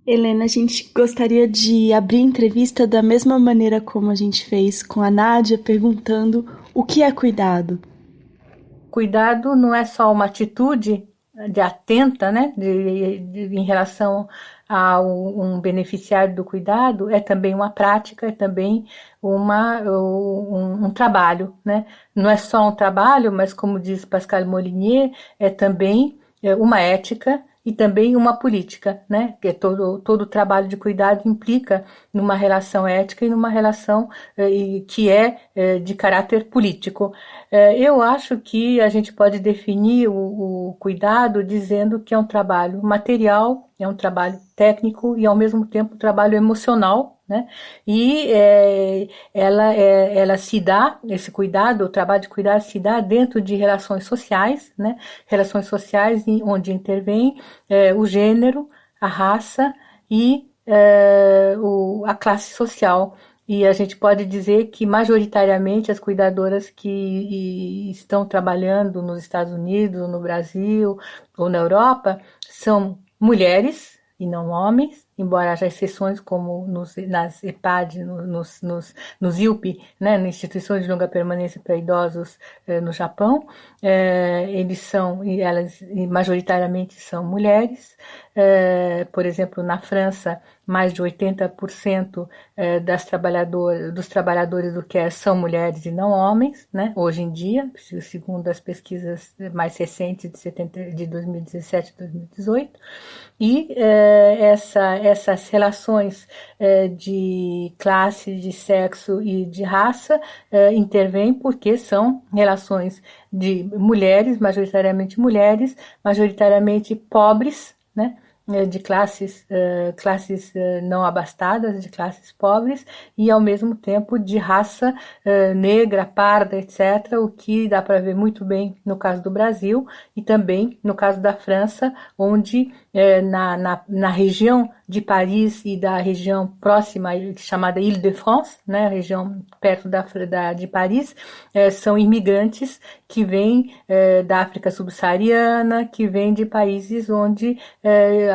Helena, a gente gostaria de abrir a entrevista da mesma maneira como a gente fez com a Nádia, perguntando o que é cuidado. Cuidado não é só uma atitude de atenta, né, em relação a um beneficiário do cuidado, é também uma prática, é também um trabalho, né? Não é só um trabalho, mas como diz Pascal Molinier, é também uma ética e também uma política, né? Que todo trabalho de cuidado implica numa relação ética e numa relação que é de caráter político. Eu acho que a gente pode definir o cuidado dizendo que é um trabalho material, é um trabalho técnico e ao mesmo tempo um trabalho emocional, né? E ela se dá, esse cuidado, o trabalho de cuidar se dá dentro de relações sociais, né? Relações sociais onde intervém o gênero, a raça e a classe social. E a gente pode dizer que majoritariamente as cuidadoras que estão trabalhando nos Estados Unidos, no Brasil ou na Europa são mulheres e não homens, embora haja exceções como nas EPAD, nos IUP, né, nas instituições de longa permanência para idosos no Japão, elas majoritariamente são mulheres. Por exemplo, na França, mais de 80% dos trabalhadores do care são mulheres e não homens, né, hoje em dia, segundo as pesquisas mais recentes de 2017 e 2018. E essas relações de classe, de sexo e de raça intervêm porque são relações de mulheres, majoritariamente pobres, né? De classes não abastadas, de classes pobres, e ao mesmo tempo de raça negra, parda, etc., o que dá para ver muito bem no caso do Brasil e também no caso da França, onde na região de Paris e da região próxima, chamada Île-de-France, né, a região perto de Paris, são imigrantes que vêm da África subsaariana, que vêm de países onde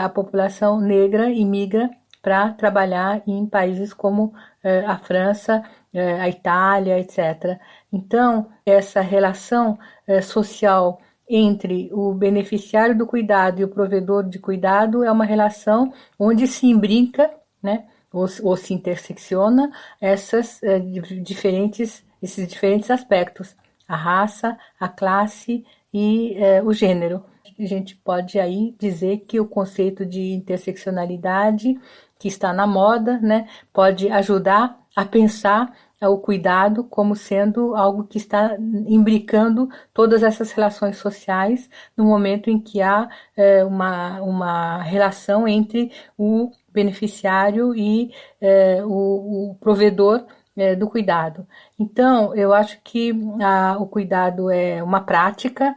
a população negra imigra para trabalhar em países como a França, a Itália, etc. Então, essa relação social entre o beneficiário do cuidado e o provedor de cuidado é uma relação onde se imbrinca, né, ou se intersecciona esses diferentes aspectos, a raça, a classe e o gênero. A gente pode aí dizer que o conceito de interseccionalidade, que está na moda, né, pode ajudar a pensar o cuidado como sendo algo que está imbricando todas essas relações sociais no momento em que há uma relação entre o beneficiário e o provedor do cuidado. Então, eu acho que o cuidado é uma prática,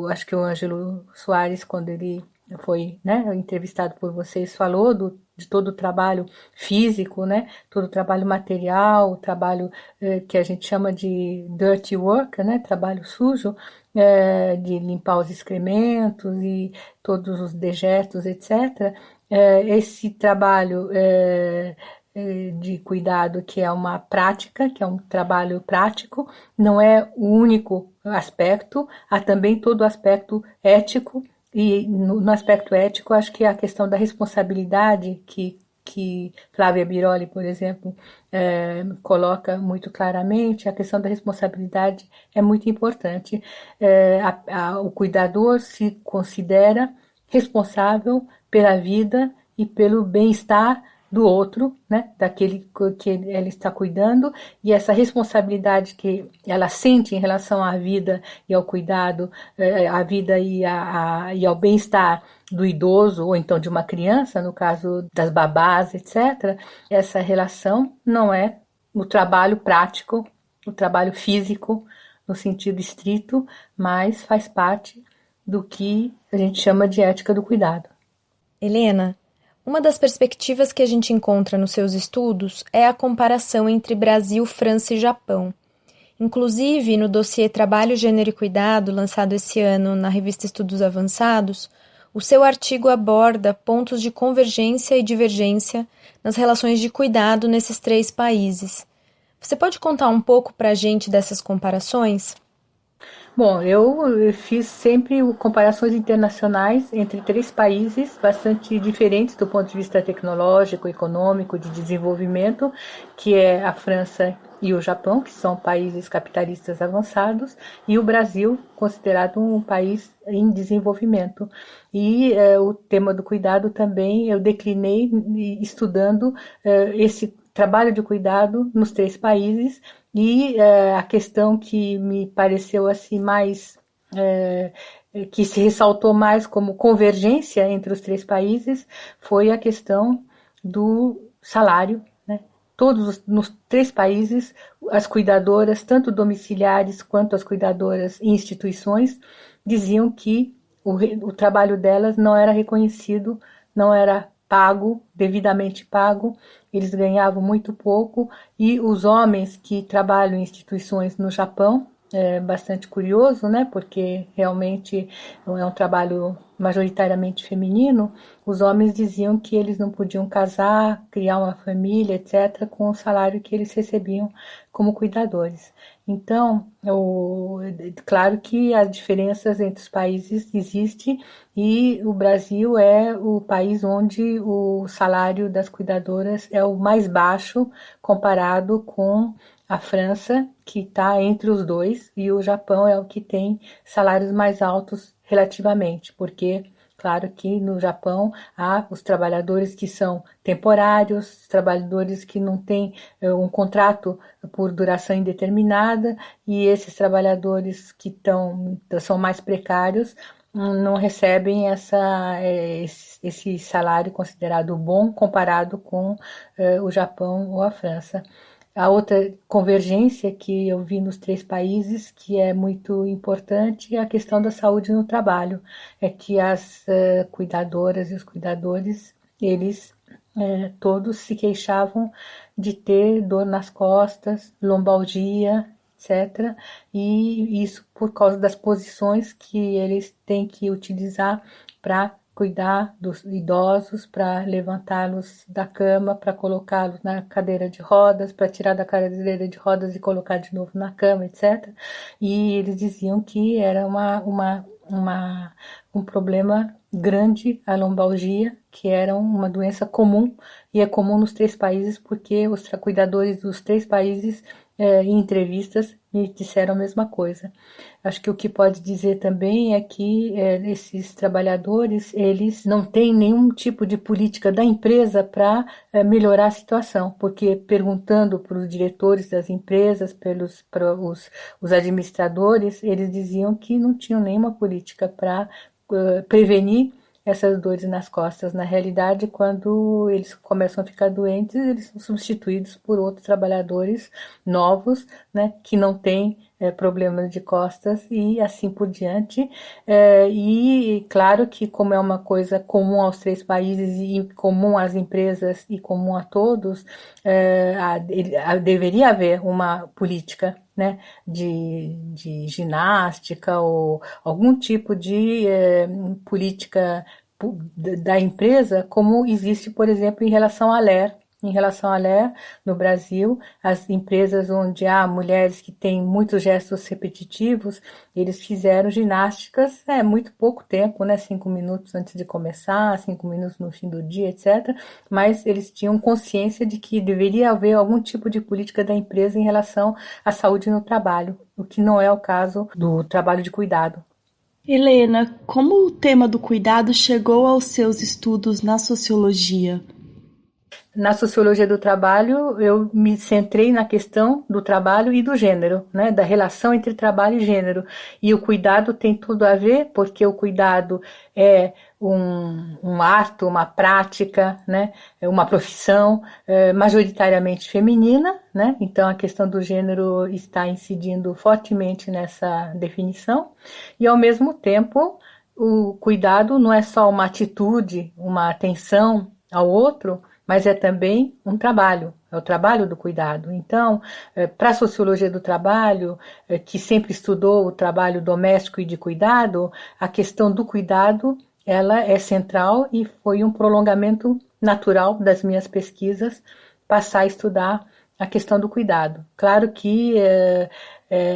acho que o Ângelo Soares, quando ele foi, né, entrevistado por vocês, falou de todo o trabalho físico, né, todo o trabalho material, o trabalho que a gente chama de dirty work, né, trabalho sujo, de limpar os excrementos e todos os dejetos, etc. Esse trabalho de cuidado, que é uma prática, que é um trabalho prático, não é o único aspecto, há também todo o aspecto ético. E no aspecto ético, acho que a questão da responsabilidade que Flávia Biroli, por exemplo, coloca muito claramente, a questão da responsabilidade é muito importante. O cuidador se considera responsável pela vida e pelo bem-estar do outro, né, daquele que ela está cuidando, e essa responsabilidade que ela sente em relação à vida e ao cuidado, à vida e ao bem-estar do idoso, ou então de uma criança, no caso das babás, etc., essa relação não é o trabalho prático, o trabalho físico, no sentido estrito, mas faz parte do que a gente chama de ética do cuidado. Helena, uma das perspectivas que a gente encontra nos seus estudos é a comparação entre Brasil, França e Japão. Inclusive, no dossiê Trabalho, Gênero e Cuidado, lançado esse ano na revista Estudos Avançados, o seu artigo aborda pontos de convergência e divergência nas relações de cuidado nesses 3 países. Você pode contar um pouco para a gente dessas comparações? Bom, eu fiz sempre comparações internacionais entre 3 países bastante diferentes do ponto de vista tecnológico, econômico, de desenvolvimento, que é a França e o Japão, que são países capitalistas avançados, e o Brasil, considerado um país em desenvolvimento. E o tema do cuidado também eu declinei estudando esse trabalho de cuidado nos 3 países, e a questão que me pareceu assim mais que se ressaltou mais como convergência entre os 3 países foi a questão do salário, né? Nos 3 países, as cuidadoras, tanto domiciliares quanto as cuidadoras em instituições, diziam que o trabalho delas não era reconhecido, não era pago, devidamente pago, eles ganhavam muito pouco, e os homens que trabalham em instituições no Japão, bastante curioso, né? Porque realmente é um trabalho majoritariamente feminino. Os homens diziam que eles não podiam casar, criar uma família, etc., com o salário que eles recebiam como cuidadores. Então, claro que as diferenças entre os países existem e o Brasil é o país onde o salário das cuidadoras é o mais baixo comparado com a França, que está entre os dois, e o Japão é o que tem salários mais altos relativamente, porque, claro que no Japão há os trabalhadores que são temporários, trabalhadores que não têm um contrato por duração indeterminada, e esses trabalhadores que são mais precários não recebem esse salário considerado bom comparado com o Japão ou a França. A outra convergência que eu vi nos 3 países, que é muito importante, é a questão da saúde no trabalho. É que as cuidadoras e os cuidadores, eles todos se queixavam de ter dor nas costas, lombalgia, etc. E isso por causa das posições que eles têm que utilizar para cuidar dos idosos, para levantá-los da cama, para colocá-los na cadeira de rodas, para tirar da cadeira de rodas e colocar de novo na cama, etc. E eles diziam que era um problema grande a lombalgia, que era uma doença comum, e é comum nos 3 países, porque os cuidadores dos 3 países em entrevistas me disseram a mesma coisa. Acho que o que pode dizer também é que esses trabalhadores, eles não têm nenhum tipo de política da empresa para melhorar a situação, porque perguntando para os diretores das empresas, para os administradores, eles diziam que não tinham nenhuma política para prevenir essas dores nas costas. Na realidade, quando eles começam a ficar doentes, eles são substituídos por outros trabalhadores novos, né, que não têm problemas de costas e assim por diante. E claro que, como é uma coisa comum aos 3 países e comum às empresas e comum a todos, deveria haver uma política, né, de ginástica ou algum tipo de política da empresa, como existe, por exemplo, em relação à LER. Em relação à LER, no Brasil, as empresas onde há mulheres que têm muitos gestos repetitivos, eles fizeram ginásticas muito pouco tempo, né? 5 minutos antes de começar, 5 minutos no fim do dia, etc. Mas eles tinham consciência de que deveria haver algum tipo de política da empresa em relação à saúde no trabalho, o que não é o caso do trabalho de cuidado. Helena, como o tema do cuidado chegou aos seus estudos na sociologia? Na sociologia do trabalho, eu me centrei na questão do trabalho e do gênero, né, da relação entre trabalho e gênero. E o cuidado tem tudo a ver, porque o cuidado é um ato, uma prática, né, uma profissão majoritariamente feminina, né, então a questão do gênero está incidindo fortemente nessa definição. E, ao mesmo tempo, o cuidado não é só uma atitude, uma atenção ao outro, mas é também um trabalho, é o trabalho do cuidado. Então, para a sociologia do trabalho, que sempre estudou o trabalho doméstico e de cuidado, a questão do cuidado, ela é central e foi um prolongamento natural das minhas pesquisas passar a estudar a questão do cuidado. Claro que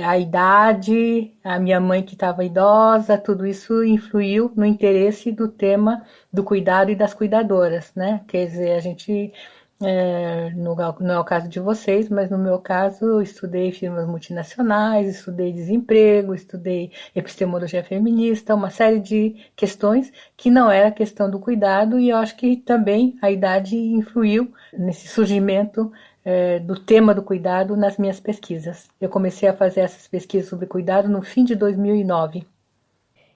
a idade, a minha mãe que estava idosa, tudo isso influiu no interesse do tema do cuidado e das cuidadoras, né? Quer dizer, a gente, não é o caso de vocês, mas no meu caso, eu estudei firmas multinacionais, estudei desemprego, estudei epistemologia feminista, uma série de questões que não era a questão do cuidado, e eu acho que também a idade influiu nesse surgimento do tema do cuidado nas minhas pesquisas. Eu comecei a fazer essas pesquisas sobre cuidado no fim de 2009.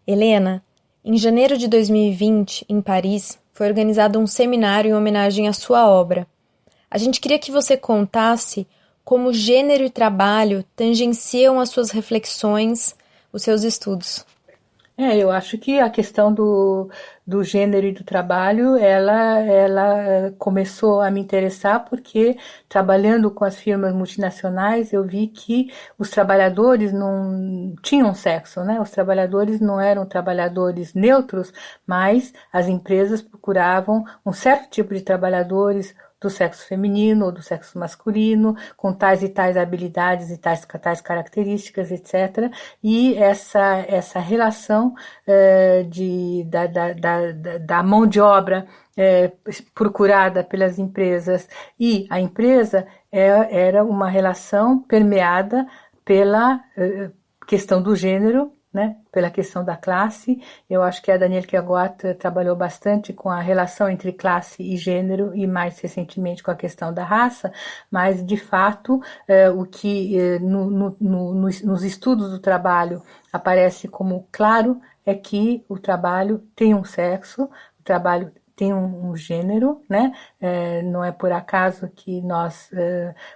Helena, em janeiro de 2020, em Paris, foi organizado um seminário em homenagem à sua obra. A gente queria que você contasse como gênero e trabalho tangenciam as suas reflexões, os seus estudos. Eu acho que a questão do gênero e do trabalho, ela começou a me interessar porque, trabalhando com as firmas multinacionais, eu vi que os trabalhadores não tinham sexo, né? Os trabalhadores não eram trabalhadores neutros, mas as empresas procuravam um certo tipo de trabalhadores do sexo feminino ou do sexo masculino, com tais e tais habilidades e tais características, etc. E essa relação da mão de obra procurada pelas empresas e a empresa era uma relação permeada pela questão do gênero, né, pela questão da classe. Eu acho que a Danielle Kerbrat trabalhou bastante com a relação entre classe e gênero e mais recentemente com a questão da raça, mas de fato o que nos estudos do trabalho aparece como claro é que o trabalho tem um sexo, o trabalho tem um gênero, né? Não é por acaso que nós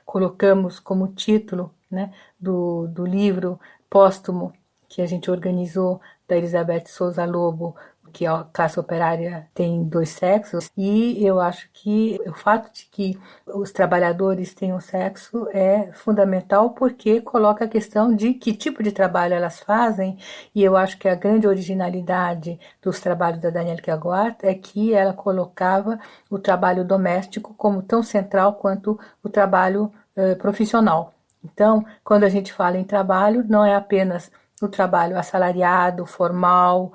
colocamos como título, né, do livro póstumo que a gente organizou, da Elizabeth Souza Lobo, que a classe operária tem 2 sexos, e eu acho que o fato de que os trabalhadores tenham sexo é fundamental porque coloca a questão de que tipo de trabalho elas fazem, e eu acho que a grande originalidade dos trabalhos da Danielle Kerbrat é que ela colocava o trabalho doméstico como tão central quanto o trabalho profissional. Então, quando a gente fala em trabalho, não é apenas o trabalho assalariado, formal,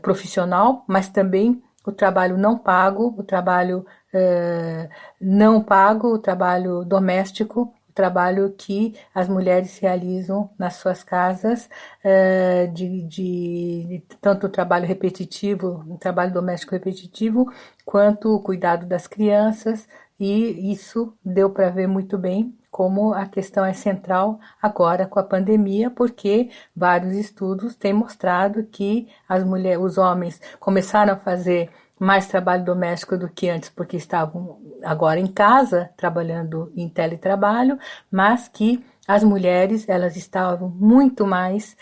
profissional, mas também o trabalho não pago, o trabalho não pago, o trabalho doméstico, o trabalho que as mulheres realizam nas suas casas, tanto o trabalho repetitivo, o trabalho doméstico repetitivo, quanto o cuidado das crianças, e isso deu para ver muito bem como a questão é central agora com a pandemia, porque vários estudos têm mostrado que os homens começaram a fazer mais trabalho doméstico do que antes, porque estavam agora em casa, trabalhando em teletrabalho, mas que as mulheres, elas estavam muito mais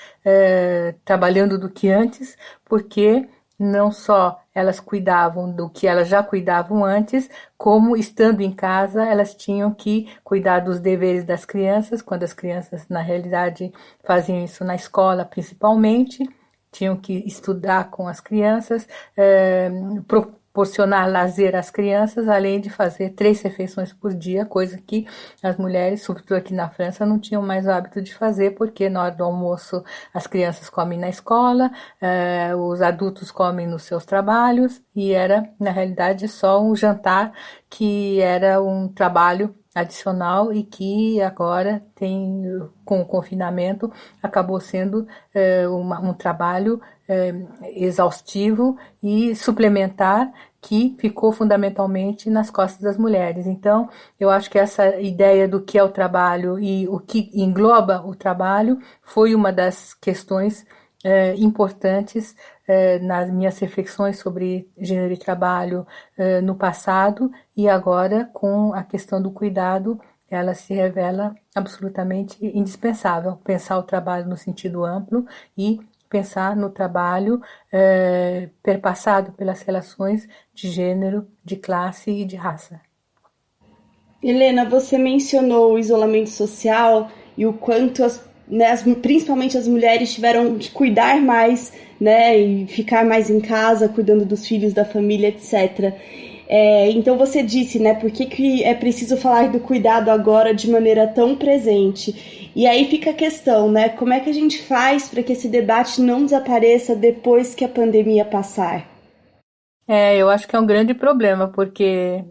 trabalhando do que antes, porque não só elas cuidavam do que elas já cuidavam antes, como estando em casa elas tinham que cuidar dos deveres das crianças, quando as crianças na realidade faziam isso na escola principalmente, tinham que estudar com as crianças, proporcionar lazer às crianças, além de fazer 3 refeições por dia, coisa que as mulheres, sobretudo aqui na França, não tinham mais o hábito de fazer, porque na hora do almoço as crianças comem na escola, os adultos comem nos seus trabalhos, e era, na realidade, só um jantar que era um trabalho adicional e que agora com o confinamento, acabou sendo um trabalho exaustivo e suplementar que ficou fundamentalmente nas costas das mulheres. Então, eu acho que essa ideia do que é o trabalho e o que engloba o trabalho foi uma das questões importantes nas minhas reflexões sobre gênero e trabalho no passado, e agora com a questão do cuidado ela se revela absolutamente indispensável. Pensar o trabalho no sentido amplo e pensar no trabalho perpassado pelas relações de gênero, de classe e de raça. Helena, você mencionou o isolamento social e o quanto principalmente as mulheres tiveram de cuidar mais, né, e ficar mais em casa, cuidando dos filhos, da família, etc. Então você disse, né, por que é preciso falar do cuidado agora de maneira tão presente? E aí fica a questão, né, como é que a gente faz para que esse debate não desapareça depois que a pandemia passar? Eu acho que é um grande problema, porque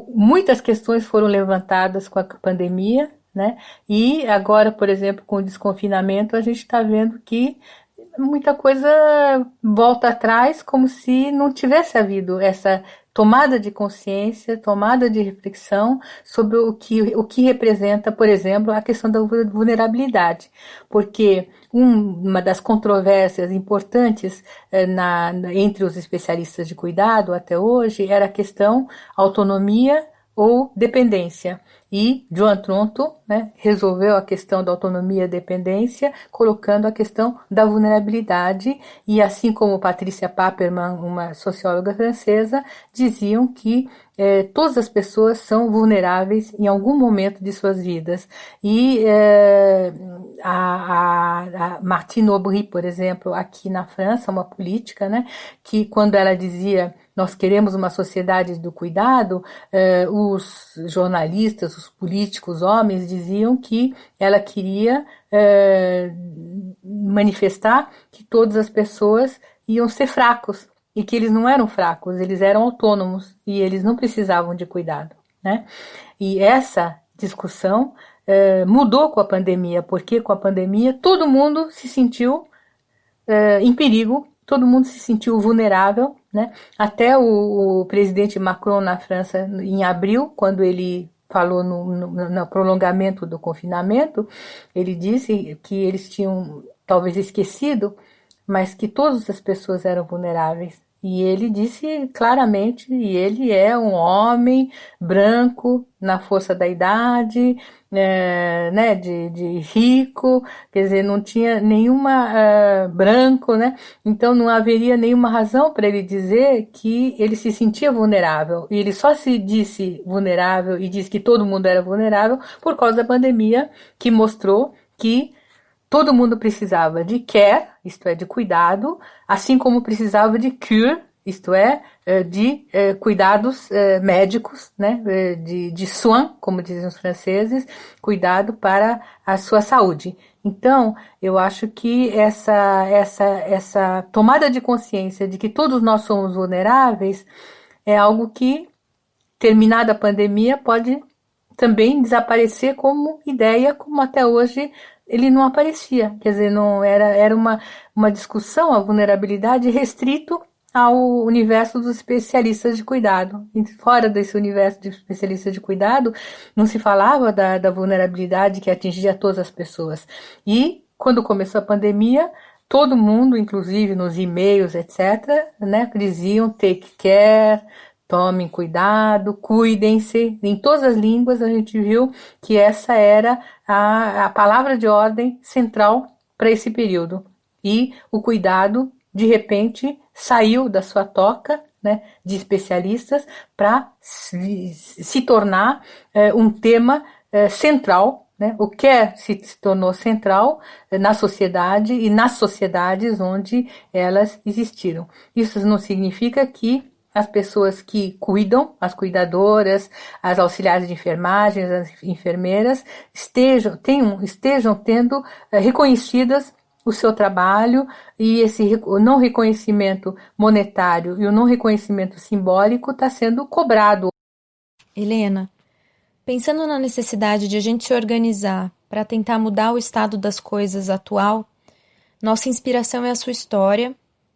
muitas questões foram levantadas com a pandemia, né? E agora, por exemplo, com o desconfinamento, a gente está vendo que muita coisa volta atrás, como se não tivesse havido essa tomada de consciência, tomada de reflexão sobre o que representa, por exemplo, a questão da vulnerabilidade. Porque uma das controvérsias importantes entre os especialistas de cuidado até hoje era a questão autonomia ou dependência. E Joan Tronto, né, resolveu a questão da autonomia e dependência, colocando a questão da vulnerabilidade, e assim como Patricia Paperman, uma socióloga francesa, diziam que todas as pessoas são vulneráveis em algum momento de suas vidas. E a Martine Aubry, por exemplo, aqui na França, uma política, né, que quando ela dizia nós queremos uma sociedade do cuidado, os jornalistas, os políticos, homens, diziam que ela queria manifestar que todas as pessoas iam ser fracos, e que eles não eram fracos, eles eram autônomos, e eles não precisavam de cuidado, né? E essa discussão mudou com a pandemia, porque com a pandemia todo mundo se sentiu em perigo, todo mundo se sentiu vulnerável, né? Até o presidente Macron na França, em abril, quando ele falou no prolongamento do confinamento, ele disse que eles tinham talvez esquecido, mas que todas as pessoas eram vulneráveis. E ele disse claramente, e ele é um homem branco, na força da idade, né, de rico, quer dizer, não tinha nenhuma branco, né? Então não haveria nenhuma razão para ele dizer que ele se sentia vulnerável. E ele só se disse vulnerável e disse que todo mundo era vulnerável por causa da pandemia, que mostrou que todo mundo precisava de care, isto é, de cuidado, assim como precisava de cure, isto é, de cuidados médicos, né, de soins, como dizem os franceses, cuidado para a sua saúde. Então, eu acho que essa tomada de consciência de que todos nós somos vulneráveis é algo que, terminada a pandemia, pode também desaparecer como ideia, como até hoje ele não aparecia. Quer dizer, não era uma discussão, a vulnerabilidade restrito ao universo dos especialistas de cuidado. E fora desse universo de especialistas de cuidado, não se falava da vulnerabilidade que atingia todas as pessoas. E, quando começou a pandemia, todo mundo, inclusive nos e-mails, etc., né, diziam take care, tomem cuidado, cuidem-se. Em todas as línguas a gente viu que essa era a palavra de ordem central para esse período. E o cuidado, de repente, saiu da sua toca, né, de especialistas para se tornar um tema central, né? O care se tornou central na sociedade e nas sociedades onde elas existiram. Isso não significa que as pessoas que cuidam, as cuidadoras, as auxiliares de enfermagem, as enfermeiras, estejam tendo reconhecidas o seu trabalho, e esse não reconhecimento monetário e o não reconhecimento simbólico está sendo cobrado. Helena, pensando na necessidade de a gente se organizar para tentar mudar o estado das coisas atual, nossa inspiração é a sua história,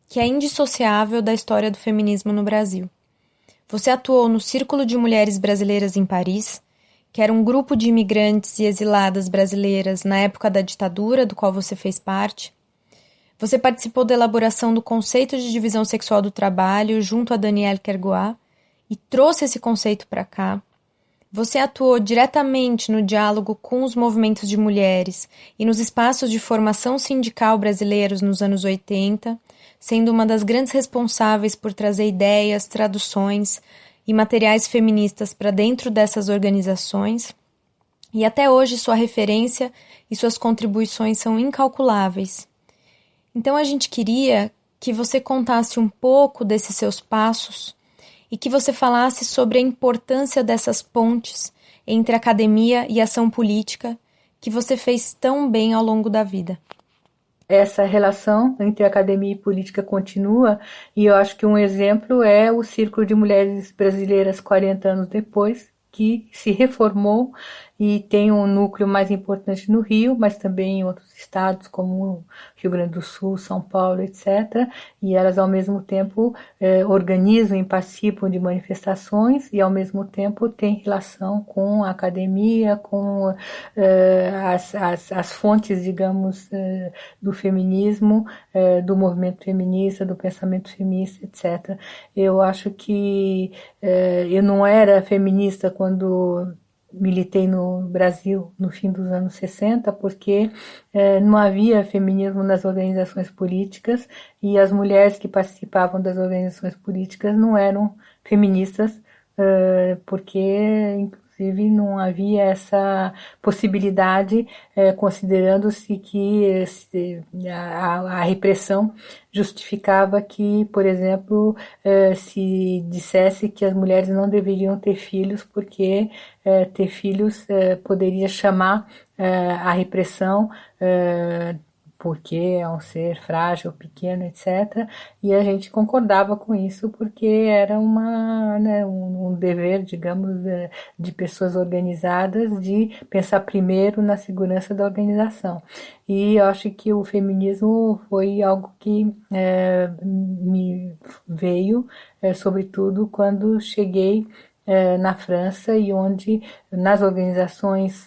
que é indissociável da história do feminismo no Brasil. Você atuou no Círculo de Mulheres Brasileiras em Paris, que era um grupo de imigrantes e exiladas brasileiras na época da ditadura, do qual você fez parte. Você participou da elaboração do conceito de divisão sexual do trabalho junto a Danielle Kergoat e trouxe esse conceito para cá. Você atuou diretamente no diálogo com os movimentos de mulheres e nos espaços de formação sindical brasileiros nos anos 80, sendo uma das grandes responsáveis por trazer ideias, traduções e materiais feministas para dentro dessas organizações. E até hoje sua referência e suas contribuições são incalculáveis. Então a gente queria que você contasse um pouco desses seus passos e que você falasse sobre a importância dessas pontes entre academia e ação política que você fez tão bem ao longo da vida. Essa relação entre academia e política continua, e eu acho que um exemplo é o Círculo de Mulheres Brasileiras 40 anos depois, que se reformou e tem um núcleo mais importante no Rio, mas também em outros estados como Rio Grande do Sul, São Paulo, etc. E elas ao mesmo tempo organizam e participam de manifestações e ao mesmo tempo têm relação com a academia, com as fontes, digamos, do feminismo, do movimento feminista, do pensamento feminista, etc. Eu acho que eu não era feminista quando militei no Brasil no fim dos anos 60, porque não havia feminismo nas organizações políticas e as mulheres que participavam das organizações políticas não eram feministas, porque inclusive não havia essa possibilidade, considerando-se que a repressão justificava que, por exemplo, se dissesse que as mulheres não deveriam ter filhos porque ter filhos poderia chamar a repressão, porque é um ser frágil, pequeno, etc. E a gente concordava com isso porque era um dever, digamos, de pessoas organizadas de pensar primeiro na segurança da organização. E eu acho que o feminismo foi algo que me veio, sobretudo quando cheguei na França, e onde nas organizações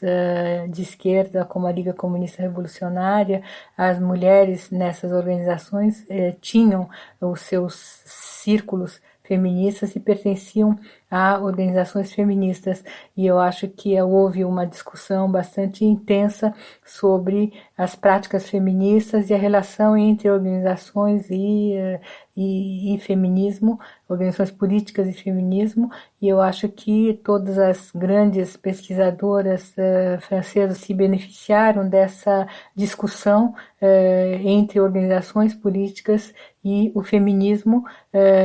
de esquerda, como a Liga Comunista Revolucionária, as mulheres nessas organizações tinham os seus círculos feministas e pertenciam a organizações feministas, e eu acho que houve uma discussão bastante intensa sobre as práticas feministas e a relação entre organizações e feminismo, organizações políticas e feminismo, e eu acho que todas as grandes pesquisadoras francesas se beneficiaram dessa discussão entre organizações políticas e o feminismo,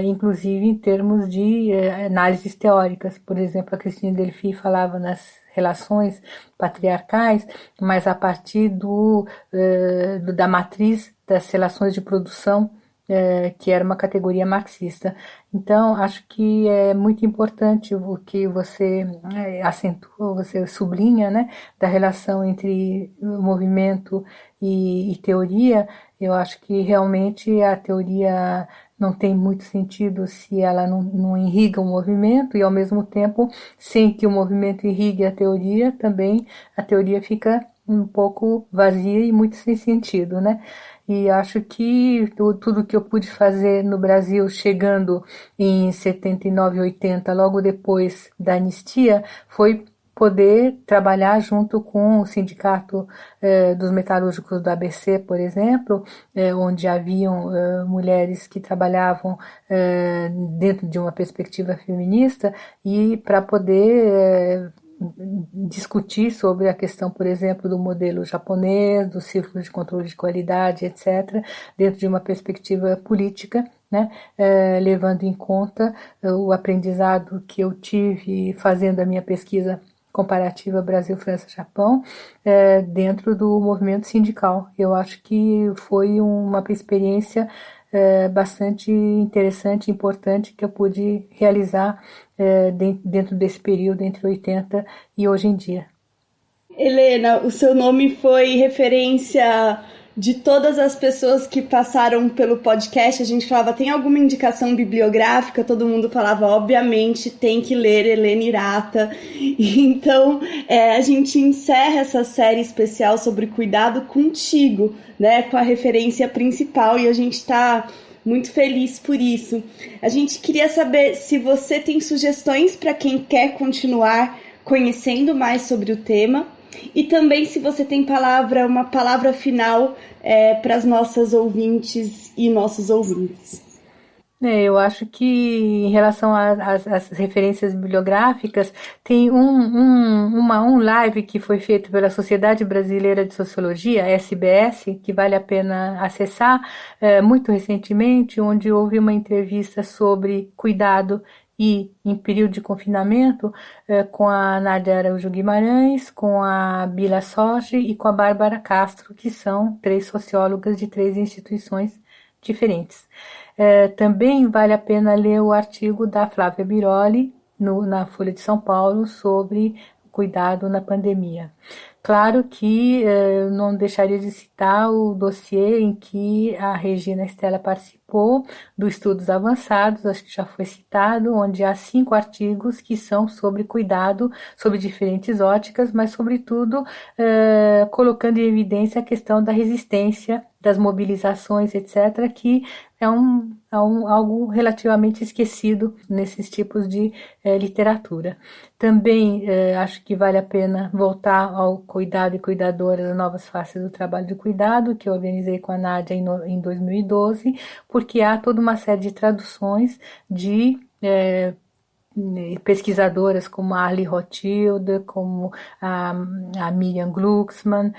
inclusive em termos de análises teóricas. Por exemplo, a Christine Delphi falava nas relações patriarcais, mas a partir da matriz das relações de produção, que era uma categoria marxista. Então, acho que é muito importante o que você acentua, você sublinha, né, da relação entre movimento e teoria. Eu acho que realmente a teoria não tem muito sentido se ela não irriga o movimento, e ao mesmo tempo, sem que o movimento irrigue a teoria, também a teoria fica um pouco vazia e muito sem sentido, né? E acho que tudo que eu pude fazer no Brasil, chegando em 79, 80, logo depois da anistia, foi poder trabalhar junto com o sindicato dos metalúrgicos do ABC, por exemplo, onde haviam mulheres que trabalhavam dentro de uma perspectiva feminista, e para poder discutir sobre a questão, por exemplo, do modelo japonês, do círculo de controle de qualidade, etc., dentro de uma perspectiva política, né, levando em conta o aprendizado que eu tive fazendo a minha pesquisa comparativa Brasil, França, Japão, dentro do movimento sindical. Eu acho que foi uma experiência bastante interessante, importante, que eu pude realizar dentro desse período entre 80 e hoje em dia. Helena, o seu nome foi referência de todas as pessoas que passaram pelo podcast. A gente falava, tem alguma indicação bibliográfica? Todo mundo falava, obviamente, tem que ler Helena Hirata. Então, a gente encerra essa série especial sobre cuidado contigo, né, com a referência principal, e a gente está muito feliz por isso. A gente queria saber se você tem sugestões para quem quer continuar conhecendo mais sobre o tema, e também se você tem uma palavra final para as nossas ouvintes e nossos ouvintes. Eu acho que, em relação às referências bibliográficas, tem um live que foi feito pela Sociedade Brasileira de Sociologia, SBS, que vale a pena acessar, muito recentemente, onde houve uma entrevista sobre cuidado e em período de confinamento, com a Nádia Araújo Guimarães, com a Bila Sorge e com a Bárbara Castro, que são 3 sociólogas de 3 instituições diferentes. Também vale a pena ler o artigo da Flávia Biroli na Folha de São Paulo sobre cuidado na pandemia. Claro que não deixaria de citar o dossiê em que a Regina Stella participou do Estudos Avançados, acho que já foi citado, onde há 5 artigos que são sobre cuidado, sobre diferentes óticas, mas sobretudo colocando em evidência a questão da resistência, das mobilizações, etc., que é algo relativamente esquecido nesses tipos de literatura. Também acho que vale a pena voltar ao Cuidado e Cuidadora, as novas faces do trabalho de cuidado, que eu organizei com a Nádia em 2012, porque há toda uma série de traduções de pesquisadoras como a Arlie Rothschild, como a Miriam Glucksmann,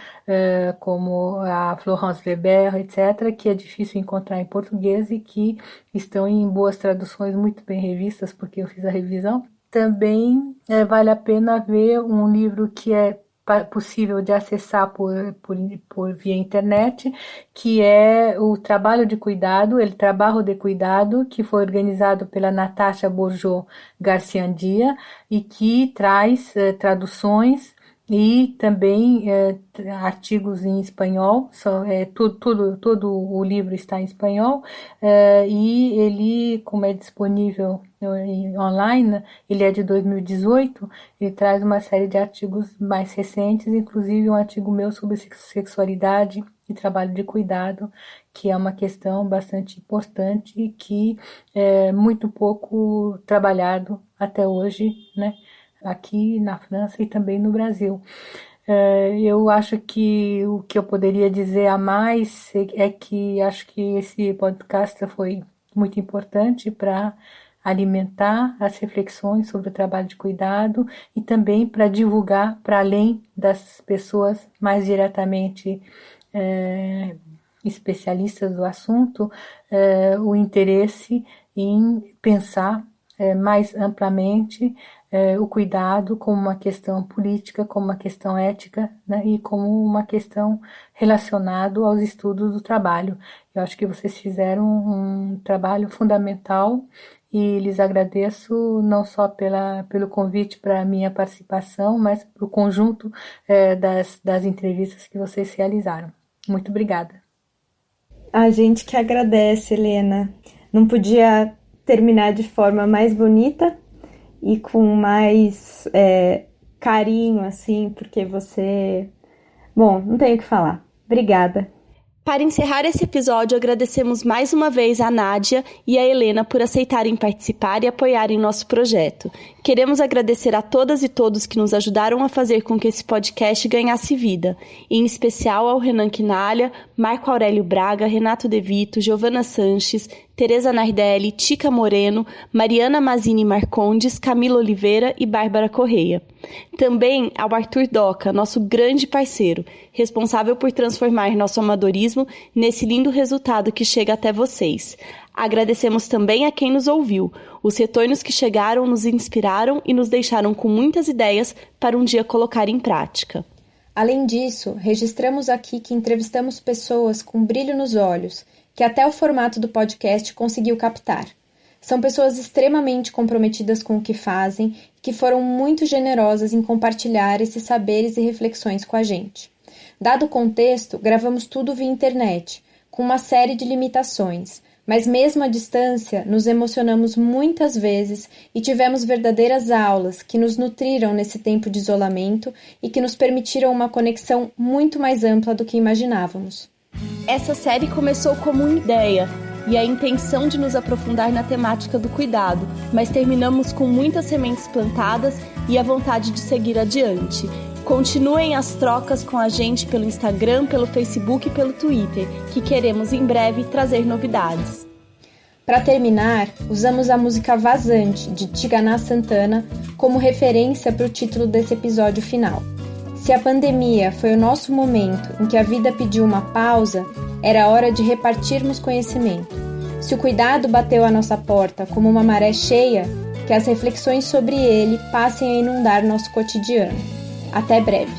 como a Florence Weber, etc., que é difícil encontrar em português e que estão em boas traduções muito bem revistas, porque eu fiz a revisão. Também vale a pena ver um livro que é possível de acessar por via internet, que é o Trabalho de Cuidado, El Trabajo de Cuidado, que foi organizado pela Natasha Bourgeot Garciandia e que traz traduções e também artigos em espanhol, todo o livro está em espanhol, e ele, como é disponível online, ele é de 2018, ele traz uma série de artigos mais recentes, inclusive um artigo meu sobre sexualidade e trabalho de cuidado, que é uma questão bastante importante e que é muito pouco trabalhado até hoje, né? Aqui na França e também no Brasil. Eu acho que o que eu poderia dizer a mais é que acho que esse podcast foi muito importante para alimentar as reflexões sobre o trabalho de cuidado e também para divulgar para além das pessoas mais diretamente especialistas do assunto o interesse em pensar mais amplamente o cuidado como uma questão política, como uma questão ética, né, e como uma questão relacionada aos estudos do trabalho. Eu acho que vocês fizeram um trabalho fundamental e lhes agradeço não só pelo convite para a minha participação, mas pelo conjunto das entrevistas que vocês realizaram. Muito obrigada. A gente que agradece, Helena. Não podia terminar de forma mais bonita e com mais carinho, assim, porque você... Bom, não tenho o que falar. Obrigada. Para encerrar esse episódio, agradecemos mais uma vez a Nádia e a Helena por aceitarem participar e apoiarem nosso projeto. Queremos agradecer a todas e todos que nos ajudaram a fazer com que esse podcast ganhasse vida, em especial ao Renan Quinalha, Marco Aurélio Braga, Renato De Vito, Giovana Sanches, Tereza Nardelli, Tica Moreno, Mariana Mazini Marcondes, Camila Oliveira e Bárbara Correia. Também ao Arthur Doca, nosso grande parceiro, responsável por transformar nosso amadorismo nesse lindo resultado que chega até vocês. Agradecemos também a quem nos ouviu. Os retornos que chegaram nos inspiraram e nos deixaram com muitas ideias para um dia colocar em prática. Além disso, registramos aqui que entrevistamos pessoas com brilho nos olhos, que até o formato do podcast conseguiu captar. São pessoas extremamente comprometidas com o que fazem e que foram muito generosas em compartilhar esses saberes e reflexões com a gente. Dado o contexto, gravamos tudo via internet, com uma série de limitações, mas mesmo à distância, nos emocionamos muitas vezes e tivemos verdadeiras aulas que nos nutriram nesse tempo de isolamento e que nos permitiram uma conexão muito mais ampla do que imaginávamos. Essa série começou como uma ideia e a intenção de nos aprofundar na temática do cuidado, mas terminamos com muitas sementes plantadas e a vontade de seguir adiante. Continuem as trocas com a gente pelo Instagram, pelo Facebook e pelo Twitter, que queremos em breve trazer novidades. Para terminar, usamos a música Vazante, de Tigana Santana, como referência para o título desse episódio final. Se a pandemia foi o nosso momento em que a vida pediu uma pausa, era hora de repartirmos conhecimento. Se o cuidado bateu à nossa porta como uma maré cheia, que as reflexões sobre ele passem a inundar nosso cotidiano. Até breve.